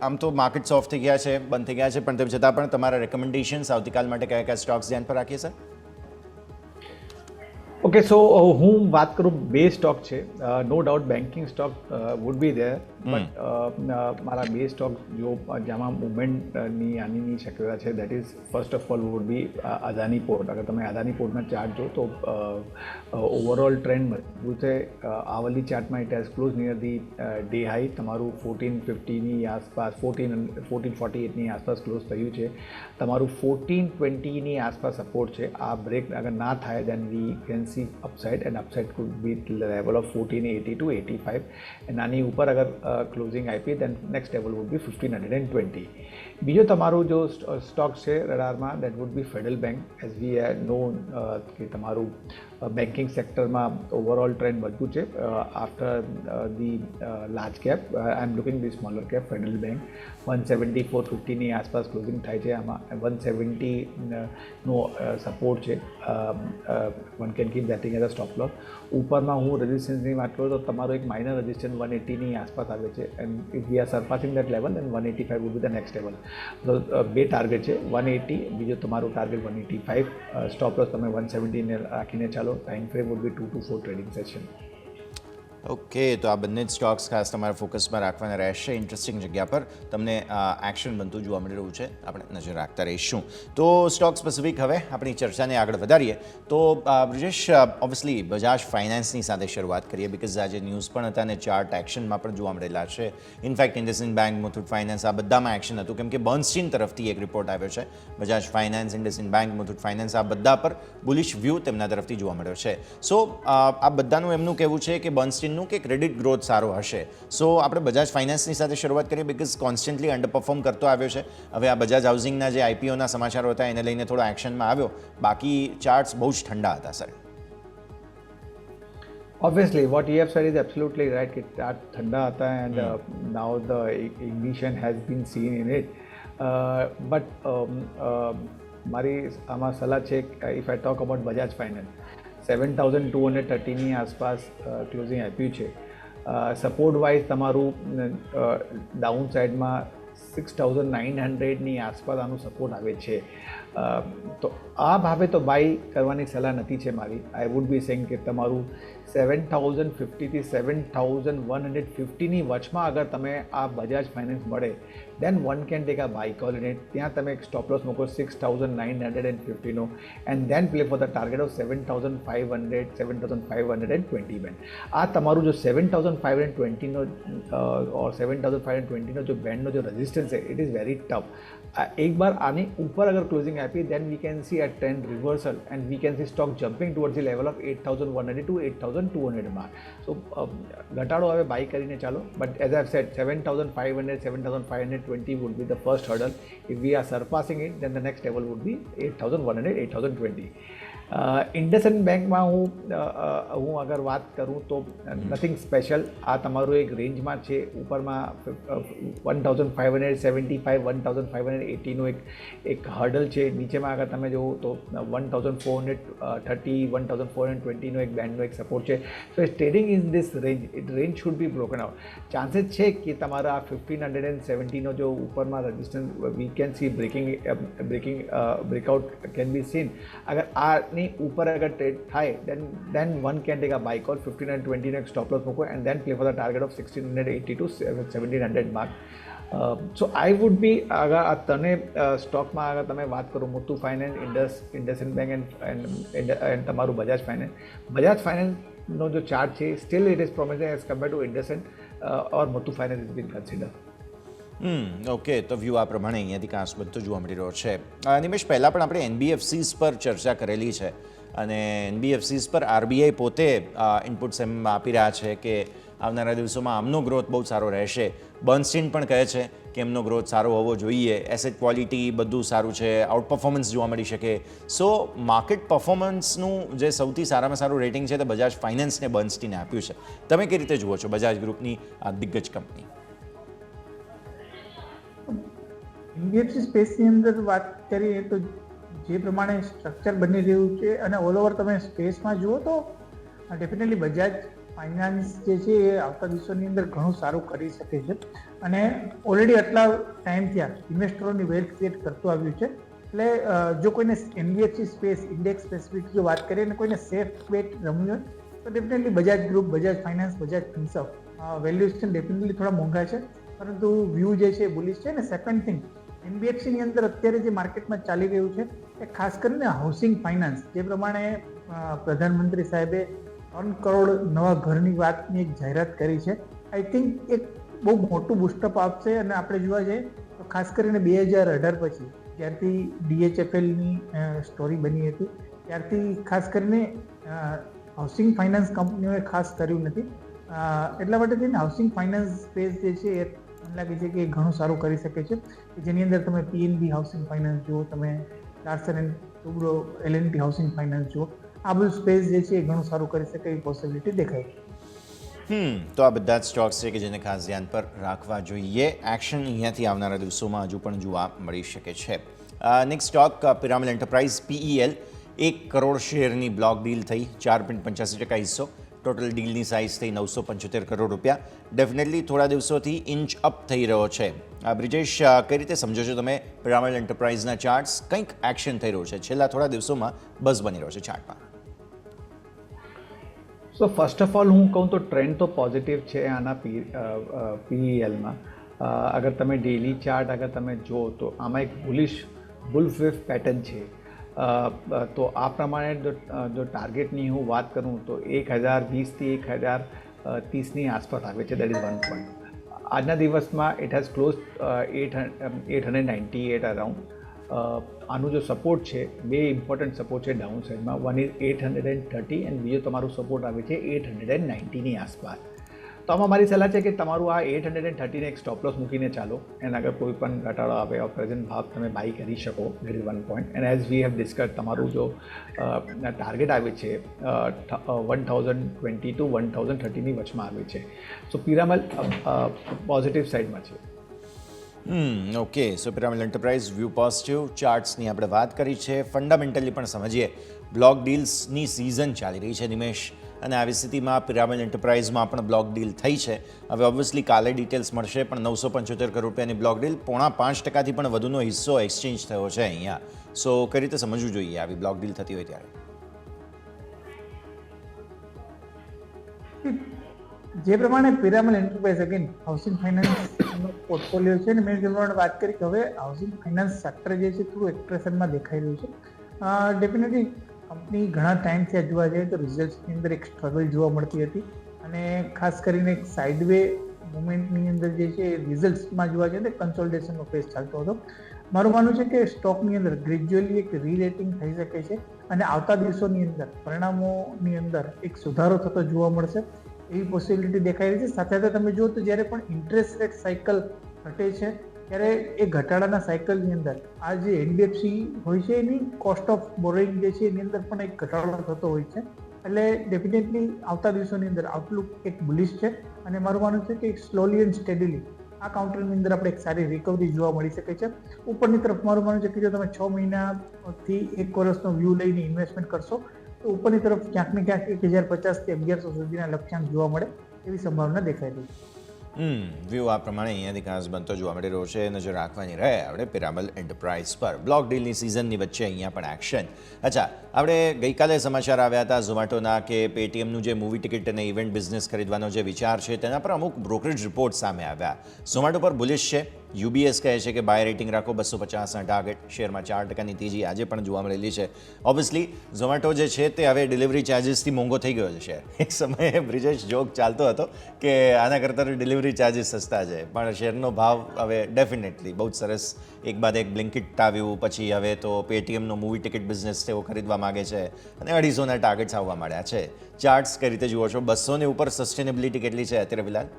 આમ તો માર્કેટ્સ ઓફ થઈ ગયા છે, બંધ થઈ ગયા છે, પણ તેમ છતાં પણ તમારા રેકમેન્ડેશન્સ આવતીકાલ માટે કયા કયા સ્ટોક્સ ધ્યાન પર રાખીએ સર? ઓકે, સો હું વાત કરું બે સ્ટોક છે. No doubt banking stock would be there, but મારા બે સ્ટોક જો જેમાં મુવમેન્ટની આનીની શક્યતા છે, that is first of all would be Adani port. અગર તમે અદાની પોર્ટના ચાર્ટ જો તો ઓવરઓલ ટ્રેન્ડ મજબૂત છે. આવલી ચાર્ટમાં it has close near the day high. તમારું 1450ની આસપાસ 1448ની આસપાસ ક્લોઝ થયું છે. તમારું 1420ની આસપાસ સપોર્ટ છે. આ બ્રેક અગર ના થાય then we can see upside, and upside could be level of 1480 to 85, and આની ઉપર અગર ક્લોઝિંગ આપી then next level would be 1520. બીજો તમારું જો સ્ટોક છે રડારમાં, that would be Federal Bank. as we know કે તમારું બેન્કિંગ સેક્ટરમાં ઓવરઓલ ટ્રેન્ડ મજબૂત છે. After the large cap I am looking the smaller cap. Federal Bank 174.50ની આસપાસ ક્લોઝિંગ થાય છે. આમાં 170 નો સપોર્ટ છે. One can keep that as a stop loss. ઉપરમાં હું રેઝિસ્ટન્સની વાત કરું તો તમારો એક માઇનર રેઝિસ્ટન્સ 180ની આસપાસ આવે છે, and if we are surpassing that level then 185 would be the next level. તો બે ટાર્ગેટ છે, 180, બીજો તમારું ટાર્ગેટ 185. સ્ટોપ લોસ તમે 170ને રાખીને ચાલો. Time frame would be 2 to 4 trading session. Okay, તો આ બંને જ સ્ટોક્સ ખાસ તમારા ફોકસમાં રાખવાના રહેશે. ઇન્ટરેસ્ટિંગ જગ્યા પર તમને એક્શન બનતું જોવા મળી રહ્યું છે, આપણે નજર રાખતા રહીશું. તો સ્ટોક સ્પેસિફિક હવે આપણી ચર્ચાને આગળ વધારીએ તો બ્રિજેશ, ઓબ્વિયસલી બજાજ ફાઇનાન્સની સાથે શરૂઆત કરીએ, બિકોઝ આજે ન્યૂઝ પણ હતા અને ચાર્ટ એક્શનમાં પણ જોવા મળેલા છે. In fact IndusInd bank, Muthoot finance, આ બધામાં એક્શન હતું, કેમ કે બર્ન્સ્ટીન તરફથી એક રિપોર્ટ આવ્યો છે. Bajaj finance, IndusInd bank, Muthoot finance, આ બધા પર બુલિશ વ્યૂ તેમના તરફથી જોવા મળ્યો છે. સો આ બધાનું એમનું કહેવું છે કે બર્ન્સ્ટીન કે ક્રેડિટ ગ્રોથ સારો હશે. સો આપણે બજાજ ફાઇનાન્સની સાથે શરૂઆત કરીએ, બિકોઝ કોન્સ્ટન્ટલી અંડર પરફોર્મ કરતો આવ્યો છે. હવે આ બજાજ હાઉસિંગના જે આઈપીઓના સમાચારો હતા એને લઈને થોડો એક્શનમાં આવ્યો, બાકી ચાર્ટ્સ બહુ જ ઠંડા હતા sir. Obviously, what you have said is absolutely right. That thanda hata, and now the ignition has been seen in it. But મારી આમાં સલાહ છે, if I talk about Bajaj Finance, 7,230ની આસપાસ ક્લોઝિંગ આપ્યું છે. સપોર્ટ વાઇઝ તમારું ડાઉન સાઇડમાં 6,900ની આસપાસ આનું સપોર્ટ આવે છે. તો આ ભાવે તો બાય કરવાની સલાહ નથી છે મારી. આઈ વુડ બી સેઇંગ કે તમારું 7,050થી 7,150ની વચમાં અગર તમે આ બજાજ ફાઇનાન્સ મળે then one can take a buy call in it. ત્યાં તમે એક સ્ટોપ લોસ મૂકો 6,950નો, and then play for the target of 7,500 7,520 band. આ તમારું જો 7,520નો ઓર 7,520નો જો બેન્ડનો જો રેઝિસ્ટન્સ છે, ઇટ ઇઝ વેરી ટફ. એક બાર આની ઉપર અગર ક્લોઝિંગ આપી then we can see a trend reversal, and we can see stock jumping towards the level of 8,100 to 8,200 mark. So ઘટાડો હવે બાય કરીને ચાલો. But as I said 7,500 7,520 would be the first hurdle. If we are surpassing it, then the next level would be 8,100 8,020. IndusInd બેંકમાં હું અગર વાત કરું તો નથિંગ સ્પેશિયલ. આ તમારું એક રેન્જમાં છે. ઉપરમાં 1,575 1,580નું એક હર્ડલ છે. નીચેમાં અગર તમે જુઓ તો 1,430 1,420નો એક બેન્ડનો એક સપોર્ટ છે. So trading in this range, range should be broken out. Chances છે કે તમારા 1,570નો જો ઉપરમાં resistance we can see breakout can be seen. અગર આની ઉપર અગર ટ્રેડ થાય then one can take a buy call 1,520નો એક સ્ટોપ લોસ મૂકો, and then play for the target of 1,680 to 1,700 mark. So I would be અગર આ તને સ્ટોકમાં અગર તમે વાત કરો મુથુ ફાઇનાન્સ, ઇન્ડસઇન્ડ બેંક એન્ડ તમારું બજાજ ફાઇનાન્સનો જો ચાર્ટ છે, still it is promising as compare to IndusInd or Muthoot Finance is been consider. Okay, તો વ્યૂ આ પ્રમાણે અહીંયાથી કાંસ બધું જોવા મળી રહ્યો છે. નિમેશ, પહેલાં પણ આપણે એનબીએફસીસ પર ચર્ચા કરેલી છે, અને એનબીએફસીસ પર આરબીઆઈ પોતે ઇનપુટ્સ એમ આપી રહ્યા છે કે આવનારા દિવસોમાં આમનો ગ્રોથ બહુ સારો રહેશે. બર્ન્સ્ટીન પણ કહે છે કે એમનો ગ્રોથ સારો હોવો જોઈએ, એસેટ ક્વોલિટી બધું સારું છે, આઉટ પરફોર્મન્સ જોવા મળી શકે. સો માર્કેટ પરફોર્મન્સનું જે સૌથી સારામાં સારું રેટિંગ છે તે બજાજ ફાઇનાન્સને બર્ન્સ્ટીને આપ્યું છે. તમે કઈ રીતે જુઓ છો બજાજ ગ્રુપની આ દિગ્ગજ કંપની? એનબીએફસી સ્પેસની અંદર વાત કરીએ તો જે પ્રમાણે સ્ટ્રક્ચર બની રહ્યું છે અને ઓલ ઓવર તમે સ્પેસમાં જુઓ તો ડેફિનેટલી બજાજ ફાઇનાન્સ જે છે એ આવતા દિવસોની અંદર ઘણું સારું કરી શકે છે અને ઓલરેડી આટલા ટાઈમથી આ ઇન્વેસ્ટરોની વેલ્થ ક્રિએટ કરતું આવ્યું છે. એટલે જો કોઈને એનબીએફસી સ્પેસ ઇન્ડેક્સ સ્પેસિફિક જો વાત કરીએ અને કોઈને સેફ બેટ રમવું હોય તો definitely Bajaj Group, Bajaj Finance, Bajaj Finserv valuation definitely થોડા મોંઘા છે પરંતુ વ્યૂ જે છે બુલિશ છે. અને સેકન્ડ થિંગ, એનબીએફસીની અંદર અત્યારે જે માર્કેટમાં ચાલી રહ્યું છે એ ખાસ કરીને હાઉસિંગ ફાઇનાન્સ, જે પ્રમાણે પ્રધાનમંત્રી સાહેબે 3 કરોડ નવા ઘરની વાતની એક જાહેરાત કરી છે, આઈ થિંક એક બહુ મોટું બુસ્ટઅપ આપશે. અને આપણે જોવા જઈએ તો ખાસ કરીને 2018 પછી જ્યારથી DHFLની સ્ટોરી બની હતી ત્યારથી ખાસ કરીને હાઉસિંગ ફાઇનાન્સ કંપનીઓએ ખાસ કર્યું નથી. એટલા માટે થઈને હાઉસિંગ ફાઇનાન્સ સ્પેસ જે છે એ મને લાગે છે કે એ ઘણું સારું કરી શકે છે, જેની અંદર તમે PNB હાઉસિંગ ફાઇનાન્સ જુઓ, તમે Larsen and Toubro L&T housing finance જુઓ, આ બધું સ્પેસ જે છે એ ઘણું સારું કરી શકે એવી પોસિબિલિટી દેખાય છે. તો આ બધા જ સ્ટોક્સ છે કે જેને ખાસ ધ્યાન પર રાખવા જોઈએ. એક્શન અહીંયાથી આવનારા દિવસોમાં હજુ પણ જોવા મળી શકે છે. Next stock Piramal Enterprises PEL, 1 crore શેરની બ્લોક ડીલ થઈ, 4.85% હિસ્સો. ટોટલ ડીલની સાઇઝ થઈ 975 કરોડ રૂપિયા. ડેફિનેટલી થોડા દિવસોથી ઇન્ચ અપ થઈ રહ્યો છે. બ્રિજેશ, કઈ રીતે સમજો છો તમે પિરામલ એન્ટરપ્રાઇઝના ચાર્ટ્સ? કંઈક એક્શન થઈ રહ્યું છે, છેલ્લા થોડા દિવસોમાં બઝ બની રહ્યો છે ચાર્ટમાં. સો ફર્સ્ટ ઓફ ઓલ હું કહું તો ટ્રેન્ડ તો પોઝિટિવ છે આના PELમાં. અગર તમે ડેલી ચાર્ટ અગર તમે જુઓ તો આમાં એક બુલફિફ પેટર્ન છે. તો આ પ્રમાણે જો ટાર્ગેટની હું વાત કરું તો 1020થી 1030ની આસપાસ આવે છે, દેટ ઇઝ 1 પોઈન્ટ. આજના દિવસમાં ઇટ હેઝ ક્લોઝ 898 અરાઉન્ડ. આનું જો સપોર્ટ છે, બે ઇમ્પોર્ટન્ટ સપોર્ટ છે ડાઉન સાઇડમાં. વન ઇઝ 830 એન્ડ બીજો તમારું સપોર્ટ આવે છે 890ની આસપાસ. તો આમાં મારી સલાહ છે કે તમારું આ 830ને એક સ્ટોપ લોસ મૂકીને ચાલો, એના આગળ કોઈ પણ ઘટાડો આવે પ્રેઝન્ટ ભાવ તમે બાય કરી શકો, that is 1 point. And as V have discuss, તમારું જો ટાર્ગેટ આવે છે 1020 ટુ 1030ની વચમાં આવે છે. સો પિરામલ પોઝિટિવ સાઇડમાં છે. ઓકે, સો પિરામલ એન્ટરપ્રાઇઝ વ્યૂ પોઝિટિવ. ચાર્ટ્સની આપણે વાત કરી છે, ફંડામેન્ટલી પણ સમજીએ. બ્લોક ડીલ્સની સિઝન ચાલી રહી છે નિમેશ, અને આવી સ્થિતિમાં પિરામલ એન્ટરપ્રાઇઝમાં પણ બ્લોક ડીલ થઈ છે. હવે ઓબ્વિયસલી કાલે ડિટેલ્સ મળશે, પણ 975 કરોડ રૂપિયાની બ્લોક ડીલ, 0.5%થી પણ વધુનો હિસ્સો એક્સચેન્જ થયો છે અહીંયા. સો કઈ રીતે સમજવું જોઈએ આવી બ્લોક ડીલ થતી હોય ત્યારે? જે પ્રમાણે પિરામલ એન્ટરપ્રાઇઝ અગેન હાઉસિંગ ફાઇનાન્સનો પોર્ટફોલિયો છે ને, મેં જે પ્રમાણે વાત કરી કે હવે હાઉસિંગ ફાઇનાન્સ સેક્ટર જે છે થોડું એક્સપ્રેશનમાં દેખાઈ રહ્યું છે. ડેફિનેટલી કંપની ઘણા ટાઈમથી આ જોવા જઈએ તો રિઝલ્ટ્સની અંદર એક સ્ટ્રગલ જોવા મળતી હતી અને ખાસ કરીને એક સાઇડવે મુવમેન્ટની અંદર જે છે રિઝલ્ટ્સમાં જોવા જઈએ તો કન્સોલિડેશનનો ફેઝ ચાલતો હતો. મારું માનવું છે કે સ્ટોકની અંદર ગ્રેજ્યુઅલી એક રીરેટિંગ થઈ શકે છે અને આવતા દિવસોની અંદર પરિણામોની અંદર એક સુધારો થતો જોવા મળશે એવી પોસિબિલિટી દેખાઈ રહી છે. સાથે સાથે તમે જુઓ તો જ્યારે પણ ઇન્ટરેસ્ટ રેટ સાયકલ ઘટે છે ત્યારે એ ઘટાડાના સાયકલની અંદર આ જે એનબીએફસી હોય છે એની કોસ્ટ ઓફ બોરોઈંગ જે છે એની અંદર પણ એક ઘટાડો થતો હોય છે. એટલે ડેફિનેટલી આવતા દિવસોની અંદર આઉટલુક એક બુલિશ છે અને મારું માનવું છે કે સ્લોલી એન્ડ સ્ટેડીલી આ કાઉન્ટરની અંદર આપણે એક સારી રિકવરી જોવા મળી શકે છે. ઉપરની તરફ મારું માનવું છે કે જો તમે 6 મહિનાથી 1 વર્ષનો વ્યૂ લઈને ઇન્વેસ્ટમેન્ટ કરશો તો ઉપરની તરફ ક્યાંક ને ક્યાંક 1050 થી 1100 સુધીના લક્ષ્યાંક જોવા મળે એવી સંભાવના દેખાઈ રહી છે. વ્યૂ આ પ્રમાણે અહીંયાથી ખાસ બનતો જોવા મળી રહ્યો છે. નજર રાખવાની રહે આપણે પિરામલ એન્ટરપ્રાઇઝ પર. બ્લોક ડીલની સિઝનની વચ્ચે અહીંયા પણ એક્શન. અચ્છા, આપણે ગઈકાલે સમાચાર આવ્યા હતા ઝોમેટોના કે પેટીએમનું જે મૂવી ટિકિટ અને ઇવેન્ટ બિઝનેસ ખરીદવાનો જે વિચાર છે તેના પર અમુક બ્રોકરેજ રિપોર્ટ સામે આવ્યા. ઝોમેટો પર બુલિશ છે. UBS કહે છે કે બાય રેટિંગ રાખો, 250ના ટાર્ગેટ. શેરમાં 4%ની તેજી આજે પણ જોવા મળેલી છે. ઓબ્વિયસલી ઝોમેટો જે છે તે હવે ડિલિવરી ચાર્જિસથી મોંઘો થઈ ગયો છે શેર. એક સમયે બ્રિજેશ જોક ચાલતો હતો કે આના કરતાં ડિલિવરી ચાર્જિસ સસ્તા છે, પણ શેરનો ભાવ હવે ડેફિનેટલી બહુ જ સરસ એક બાદ એક બ્લિંકિટ આવ્યું, પછી હવે તો પેટીએમનો મૂવી ટિકિટ બિઝનેસ તેઓ ખરીદવા માગે છે અને 250ના ટાર્ગેટ્સ આવવા માંડ્યા છે. ચાર્ટ્સ કઈ રીતે જુઓ છો? 200ની ઉપર સસ્ટેનેબિલિટી કેટલી છે અત્યારે ફિલહાલ?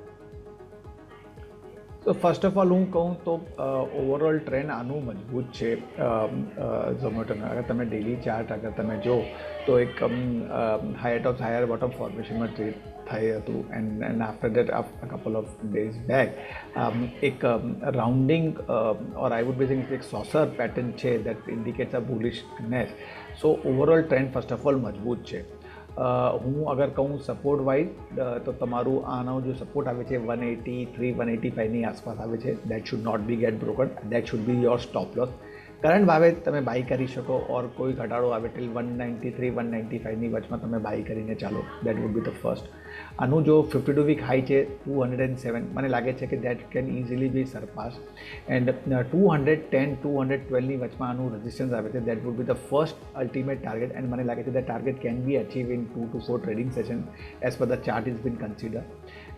તો ફર્સ્ટ ઓફ ઓલ હું કહું તો ઓવરઓલ ટ્રેન્ડ આનું મજબૂત છે ઝોમેટોનું. અગર તમે ડેલી ચાર્ટ અગર તમે જો તો એક હાયર ટોપ હાયર બોટમ ફોર્મેશનમાં ટ્રેડ થઈ હતું and after that a couple of days back એક rounding or I would be એક સોસર પેટર્ન છે that indicates a bullishness. So overall trend first of all મજબૂત છે. હું અગર કહું સપોર્ટ વાઇઝ તો તમારું આનો જો સપોર્ટ આવે છે 183 185ની આસપાસ આવે છે. That should not be get broken. That should be your stop loss. Current ભાવે તમે બાય કરી શકો ઓર કોઈ ઘટાડો આવે ટિલ 193 195ની વચમાં તમે બાય કરીને ચાલો. That would be the first. આનું જો 52 વીક હાઈ છે 207, મને લાગે છે કે that can easily be surpass. And 210 212ની વચમાં આનું રેઝિસ્ટન્સ આવે છે. That would be the first ultimate target and મને લાગે છે the target can be achieve in 2 to 4 trading session as per the chart is been consider.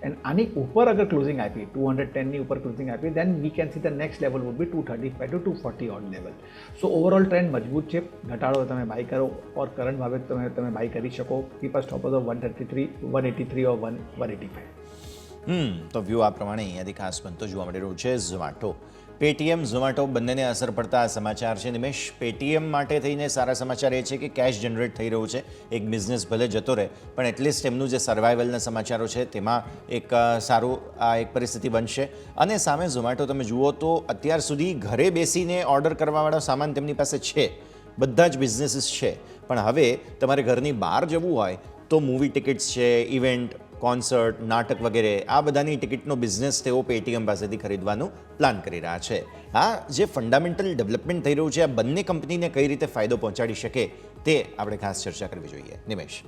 And આની ઉપર અગર ક્લોઝિંગ આપી 210ની ઉપર ક્લોઝિંગ આપી then we can see the next level would be 235 to 240 on level. So overall trend મજબૂત છે. ઘટાડો તમે બાય કરો ઓર કરંટ ભાવે તમે બાય કરી શકો. કીપ અ સ્ટોપ ઓફ 133 183 ઓર 185. તો વ્યૂ આ પ્રમાણે અહીંયાથી ખાસ બનતો જોવા મળી રહ્યું છે. ઝોમેટો, પેટીએમ, ઝોમેટો બંનેને અસર પડતા આ સમાચાર છે. નિમેશ, પેટીએમ માટે થઈને સારા સમાચાર એ છે કે કેશ જનરેટ થઈ રહ્યું છે. એક બિઝનેસ ભલે જતો રહે પણ એટલીસ્ટ એમનું જે સર્વાઇવલના સમાચારો છે તેમાં એક સારું આ એક પરિસ્થિતિ બનશે. અને સામે ઝોમેટો તમે જુઓ તો અત્યાર સુધી ઘરે બેસીને ઓર્ડર કરવાવાળો સામાન તેમની પાસે છે, બધા જ બિઝનેસીસ છે. પણ હવે તમારે ઘરની બહાર જવું હોય તો મૂવી ટિકિટ્સ છે, ઇવેન્ટ, કોન્સર્ટ, નાટક વગેરે આ બધાની ટિકિટનો બિઝનેસ તેઓ પેટીએમ પાસેથી ખરીદવાનું પ્લાન કરી રહ્યા છે. આ જે ફંડામેન્ટલ ડેવલપમેન્ટ થઈ રહ્યું છે આ બંને કંપનીને કઈ રીતે ફાયદો પહોંચાડી શકે તે આપણે ખાસ ચર્ચા કરવી જોઈએ. નિમેશ,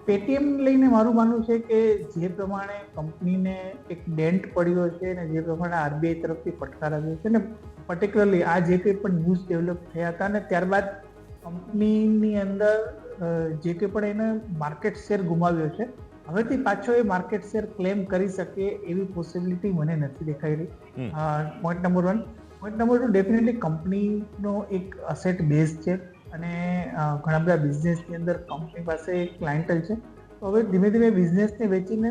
પેટીએમ લઈને મારું માનવું છે કે જે પ્રમાણે કંપનીને એક ડેન્ટ પડ્યો છે અને જે પ્રમાણે આરબીઆઈ તરફથી ફટકાર આવ્યો છે ને પર્ટિક્યુલરલી આ જે કંઈ પણ ન્યૂઝ ડેવલપ થયા હતા ને ત્યારબાદ કંપનીની અંદર જે કંઈ પણ એને માર્કેટ શેર ગુમાવ્યો છે હવેથી પાછો એ માર્કેટ શેર ક્લેમ કરી શકે એવી પોસિબિલિટી મને નથી દેખાઈ રહી. Point number 1. Point number 2, definitely કંપનીનો એક અસેટ બેઝ છે અને ઘણા બધા બિઝનેસની અંદર કંપની પાસે ક્લાયન્ટલ છે. તો હવે ધીમે ધીમે બિઝનેસને વેચીને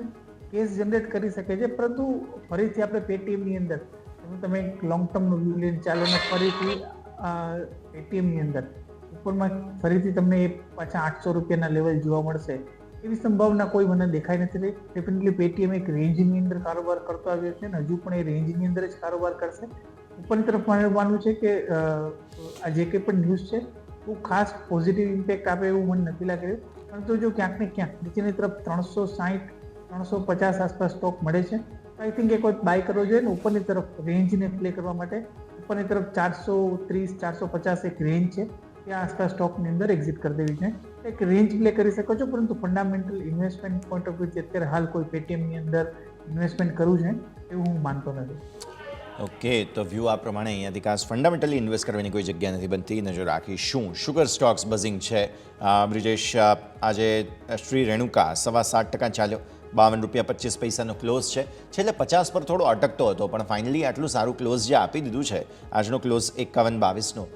કેશ જનરેટ કરી શકે છે. પરંતુ ફરીથી આપણે પેટીએમની અંદર તમે લોંગ ટર્મનો વ્યૂ લઈને ચાલો ને ફરીથી પેટીએમની અંદર ઉપરમાં ફરીથી તમને એ પાછા 800 રૂપિયાના લેવલ જોવા મળશે એવી સંભાવના કોઈ મને દેખાઈ નથી રહી. ડેફિનેટલી પેટીએમ એક રેન્જની અંદર કારોબાર કરતો આવ્યો છે અને હજુ પણ એ રેન્જની અંદર જ કારોબાર કરશે. ઉપરની તરફ મારે માનવું છે કે આ જે કંઈ પણ ન્યૂઝ છે બહુ ખાસ પોઝિટિવ ઇમ્પેક્ટ આપે એવું મને નથી લાગી રહ્યું. પરંતુ જો ક્યાંક ને ક્યાંક નીચેની તરફ 360 350 આસપાસ સ્ટોક મળે છે તો આઈ થિંક એક વખત બાય કરવો જોઈએ ને ઉપરની તરફ રેન્જને પ્લે કરવા માટે ઉપરની તરફ 430 450 એક રેન્જ છે ત્યાં આસપાસ સ્ટોકની અંદર એક્ઝિટ કરી દેવી છે. એક રેન્જ પ્લે કરી શકો છો પરંતુ ફંડામેન્ટલ ઇન્વેસ્ટમેન્ટ પોઈન્ટ ઓફ વ્યૂથી અત્યારે હાલ કોઈ પેટીએમની અંદર ઇન્વેસ્ટમેન્ટ કરવું છે એવું હું માનતો નથી. ઓકે, તો વ્યૂ આ પ્રમાણે અહીંયાથી ખાસ ફંડામેન્ટલી ઇન્વેસ્ટ કરવાની કોઈ જગ્યા નથી બનતી. નજર રાખીશું. શુગર સ્ટોક્સ બઝિંગ છે. બ્રિજેશ, આજે શ્રી રેણુકા 7.25% ચાલ્યો, 52 રૂપિયા 25 પૈસાનો ક્લોઝ છે. છેલ્લે 50 પર થોડો અટકતો હતો પણ ફાઇનલી આટલું સારું ક્લોઝ જે આપી દીધું છે આજનો ક્લોઝ 51.22નો,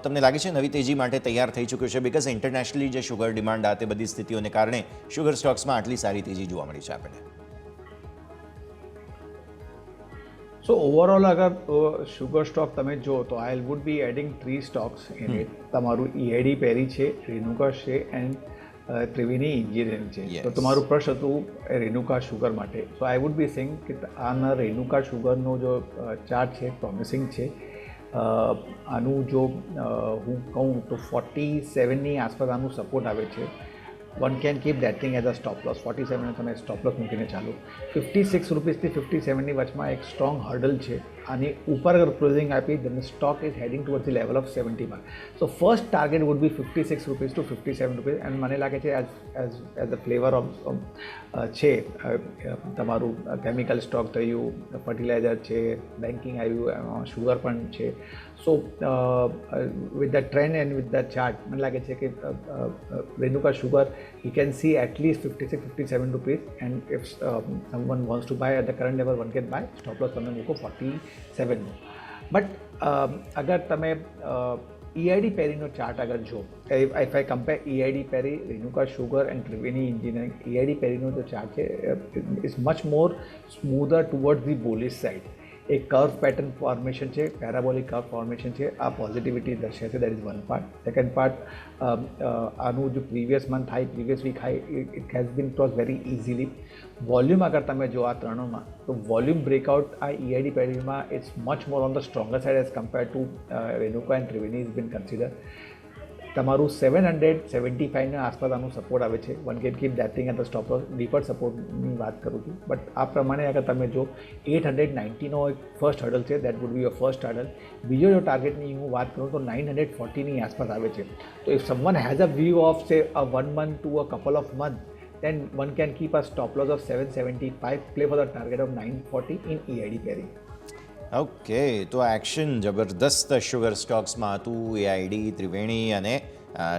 તમને લાગે છે નવી તેજી માટે તૈયાર થઈ ચૂક્યો છે? બિકોઝ ઇન્ટરનેશનલી જે શુગર ડિમાન્ડ આ તે બધી સ્થિતિઓને કારણે શુગર સ્ટોક્સમાં આટલી સારી તેજી જોવા મળી છે આપણને. સો ઓવરઓલ અગર શુગર સ્ટોક તમે જો તો I would be adding 3 stocks in it. તમારું ઈઆઈડી પેરી છે, રેણુકા છે એન્ડ ત્રિવેણી એન્જિનિયરિંગ છે. તો તમારું પ્રશ્ન હતું રેણુકા શુગર માટે. સો આઈ વુડ બી સેઇંગ કે આના રેણુકા શુગરનો જો ચાર્ટ છે પ્રોમિસિંગ છે. આનું જો હું કહું તો 47ની આસપાસ આનું સપોર્ટ આવે છે. One can keep that thing as a stop loss. 47 તમે સ્ટોપ લોસ મૂકીને ચાલો. 56 રૂપીસથી 57ની વચમાં એક સ્ટ્રોંગ હર્ડલ છે. આની ઉપર અગર ક્લોઝિંગ આપી then the stock is heading towards the level of 71. So first target would be 56 rupees to 57 rupees and મને લાગે છે as the flavor of છે તમારું કેમિકલ સ્ટોક થયું, ફર્ટિલાઇઝર છે, બેન્કિંગ આવ્યું, શુગર પણ છે. સો with the trend and with the chart મને લાગે છે કે Renuka sugar you can see at least 56-57 rupees and if someone wants to buy at the current level one can buy. Stop loss તમે મૂકો 47નો. બટ અગર તમે EID પેરીનો ચાર્ટ અગર જો, if I compare EID Parry, Renuka Sugar and Triveni Engineering, EID પેરીનો જો ચાર્ટ છે is much more smoother toward the bullish side. એક કર્વ પેટર્ન ફોર્મેશન છે, પેરાબોલિક કર્વ ફોર્મેશન છે, આ પોઝિટિવિટી દર્શાવે છે. That is one part. Second part, આનું જો previous month high, previous week high, it has been cross very easily. Volume અગર તમે જો આ ત્રણોમાં, તો વોલ્યુમ બ્રેકઆઉટ આ EID પેરીમાં it's much more on the stronger side as compare to Renuka and Triveni is been consider. તમારું 775 ના આસપાસ આનું સપોર્ટ આવે છે. One can keep that thing at the stop loss. Deferred સપોર્ટની વાત કરું છું, બટ આ પ્રમાણે અગર તમે જો 890નો એક ફર્સ્ટ હર્ડલ છે, that would B your first hurdle. બીજો જો ટાર્ગેટની હું વાત કરું તો 940ની આસપાસ આવે છે. તો if someone has a view of સે અ 1 month to a couple of months, then one can keep a stop loss of 775, play for the target of 940 in EID pairing. Okay, તો એક્શન જબરદસ્ત શુગર સ્ટોક્સમાં હતું. EID, ત્રિવેણી અને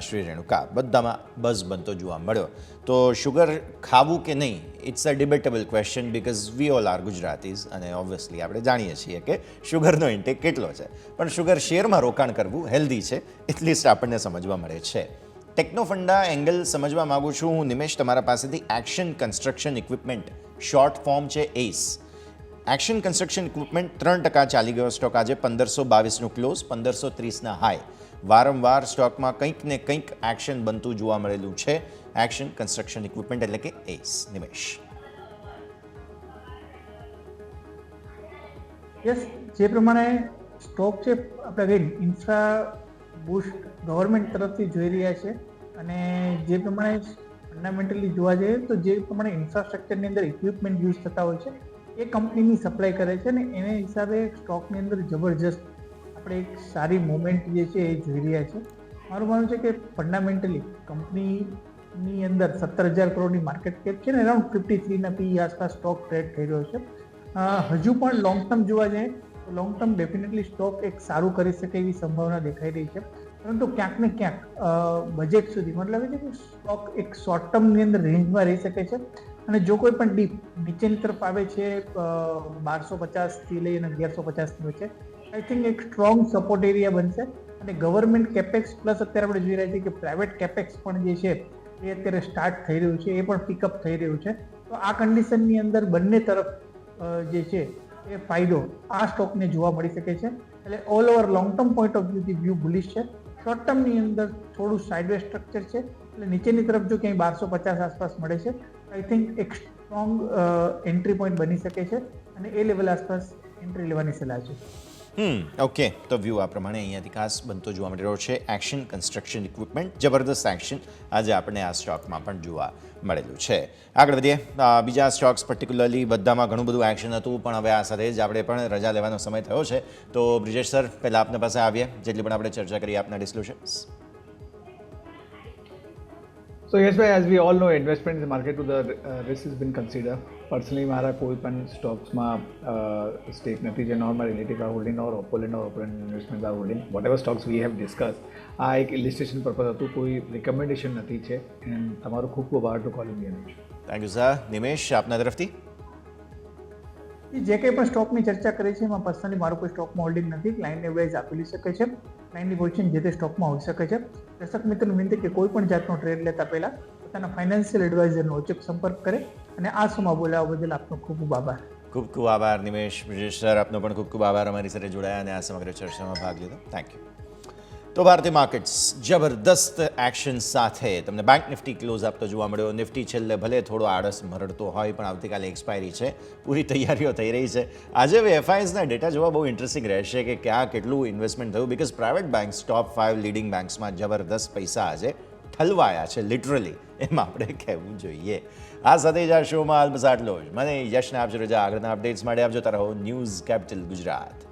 શ્રી રેણુકા બધામાં બઝ બનતો જોવા મળ્યો. તો શુગર ખાવું કે નહીં, it's a debatable question because we all are Gujaratis અને ઓબ્વિયસલી આપણે જાણીએ છીએ કે શુગરનો ઇન્ટેક કેટલો છે. પણ શુગર શેરમાં રોકાણ કરવું હેલ્ધી છે, એટલીસ્ટ આપણને સમજવા મળે છે. ટેકનો ફંડા એંગલ સમજવા માગું છું હું નિમેશ તમારા પાસેથી. Action construction equipment, short form છે એસ. એક્શન કન્સ્ટ્રક્શન ઇક્વિપમેન્ટ 3% ચાલી ગયો સ્ટોક, આજે 1522નું ક્લોઝ, 1530ના હાઈ. વારંવાર સ્ટોકમાં કંઈક ને કંઈક એક્શન બનતું જોવા મળેલું છે. એક્શન કન્સ્ટ્રક્શન ઇક્વિપમેન્ટ એટલે કે એસ. નિમેશ. યસ, જે પ્રમાણે સ્ટોક છે આપણે કઈ ઇન્ફ્રા બુસ્ટ ગવર્મેન્ટ તરફથી જોઈ રહ્યા છે, અને જે પ્રમાણે ફંડામેન્ટલી જોવા જઈએ તો જે પ્રમાણે ઇન્ફ્રાસ્ટ્રક્ચરની અંદર ઇક્વિપમેન્ટ યુઝ થતા હોય છે એ કંપનીની સપ્લાય કરે છે, અને એને હિસાબે સ્ટોકની અંદર જબરજસ્ત આપણે એક સારી મુવમેન્ટ જે છે એ જોઈ રહ્યા છે. મારું માનવું છે કે ફંડામેન્ટલી કંપનીની અંદર 17,000 કરોડની માર્કેટ કેપ છે ને અરાઉન્ડ 53ના PE આસપાસ સ્ટોક ટ્રેડ થઈ રહ્યો છે. હજુ પણ લોંગ ટર્મ જોવા જઈએ તો લોંગ ટર્મ ડેફિનેટલી સ્ટોક એક સારું કરી શકે એવી સંભાવના દેખાઈ રહી છે, પરંતુ ક્યાંક ને ક્યાંક બજેટ સુધી, મતલબ એ છે કે સ્ટોક એક શોર્ટ ટર્મની અંદર રેન્જમાં રહી શકે છે. અને જો કોઈ પણ ડીપ નીચેની તરફ આવે છે 1250થી લઈને 1150ની વચ્ચે, આઈ થિંક એક સ્ટ્રોંગ સપોર્ટ એરિયા બનશે. અને ગવર્મેન્ટ કેપેક્સ પ્લસ અત્યારે આપણે જોઈ રહ્યા છીએ કે પ્રાઇવેટ કેપેક્સ પણ જે છે એ અત્યારે સ્ટાર્ટ થઈ રહ્યું છે, એ પણ પિકઅપ થઈ રહ્યું છે. તો આ કન્ડિશનની અંદર બંને તરફ જે છે એ ફાયદો આ સ્ટોકને જોવા મળી શકે છે. એટલે all over long term point of વ્યૂથી વ્યૂ બુલિશ છે. શોર્ટ ટર્મની અંદર થોડું સાઇડવે સ્ટ્રક્ચર છે, એટલે નીચેની તરફ જો ક્યાંય 1250 આસપાસ મળે છે, આઈ થિંક એક સ્ટ્રોંગ એન્ટ્રી પોઈન્ટ બની શકે છે, અને એ લેવલ આસપાસ એન્ટ્રી લેવાની સલાહ છે. ઓકે, તો વ્યૂ આ પ્રમાણે અહીંયાથી ખાસ બનતો જોવા મળી રહ્યો છે. એક્શન કન્સ્ટ્રક્શન ઇક્વિપમેન્ટ, જબરદસ્ત એક્શન આજે આપણે આ સ્ટોકમાં પણ જોવા મળેલું છે. આગળ વધીએ. બીજા સ્ટોક્સ પર્ટિક્યુલરલી બધામાં ઘણું બધું એક્શન હતું, પણ હવે આ સાથે જ આપણે પણ રજા લેવાનો સમય થયો છે. તો બ્રિજેશ સર, પહેલાં આપના પાસે આવીએ, જેટલી પણ આપણે ચર્ચા કરીએ આપના disclosures. So yes, bhai, as we all know, investment in the market to the risk has been considered. Personally, મારા કોઈ પણ સ્ટોક્સમાં સ્ટેક નથી જે normal relative are holding or opulent or opulent investment are holding. Whatever stocks we have discuss, આ એક ઇલિસ્ટ્રેશન પર્પઝ હતું, કોઈ રિકમેન્ડેશન નથી છે. એન્ડ તમારો ખૂબ ખૂબ આભાર to calling me. Thank you sir. Nimesh, આપના તરફથી જે કંઈ પણ સ્ટોકની ચર્ચા કરી છે એમાં પર્સનલી મારું કોઈ સ્ટોકમાં હોલ્ડિંગ નથી. ક્લાયન્ટને એડવાઇસ આપી શકે છે, ક્લાયન્ટની પોઝિશન જે તે સ્ટોકમાં હોઈ શકે છે. દર્શક મિત્રોને વિનંતી કે કોઈ પણ જાતનો ટ્રેડ લેતા પહેલા પોતાના ફાઇનાન્શિયલ એડવાઇઝરનો અચૂક સંપર્ક કરે. અને આ સમય બોલાવવા બદલ આપનો ખૂબ ખૂબ આભાર. ખૂબ ખૂબ આભાર નિમેશ. બ્રિજેશ સર, આપનો પણ ખૂબ ખૂબ આભાર અમારી સાથે જોડાયા અને આ સમગ્ર ચર્ચામાં ભાગ લીધો. Thank you. તો ભારતીય માર્કેટ્સ જબરદસ્ત એક્શન સાથે તમને બેંક નિફ્ટી ક્લોઝ આપતો જોવા મળ્યો. નિફ્ટી છેલ્લે ભલે થોડો આળસ મરડતો હોય, પણ આવતીકાલે એક્સપાયરી છે, પૂરી તૈયારીઓ થઈ રહી છે. આજે હવે FISના ડેટા જોવા બહુ ઇન્ટરેસ્ટિંગ રહેશે કે ક્યાં કેટલું ઇન્વેસ્ટમેન્ટ થયું, because private banks top 5 leading બેંક્સમાં જબરદસ્ત પૈસા આજે ઠલવાયા છે, લિટરલી, એમ આપણે કહેવું જોઈએ. આ સાથે જ આ શોમાં બસ આટલો જ. મને યશને આપજો રજા. આગળના અપડેટ્સ માટે આપજો તારા ન્યૂઝ કેપિટલ ગુજરાત.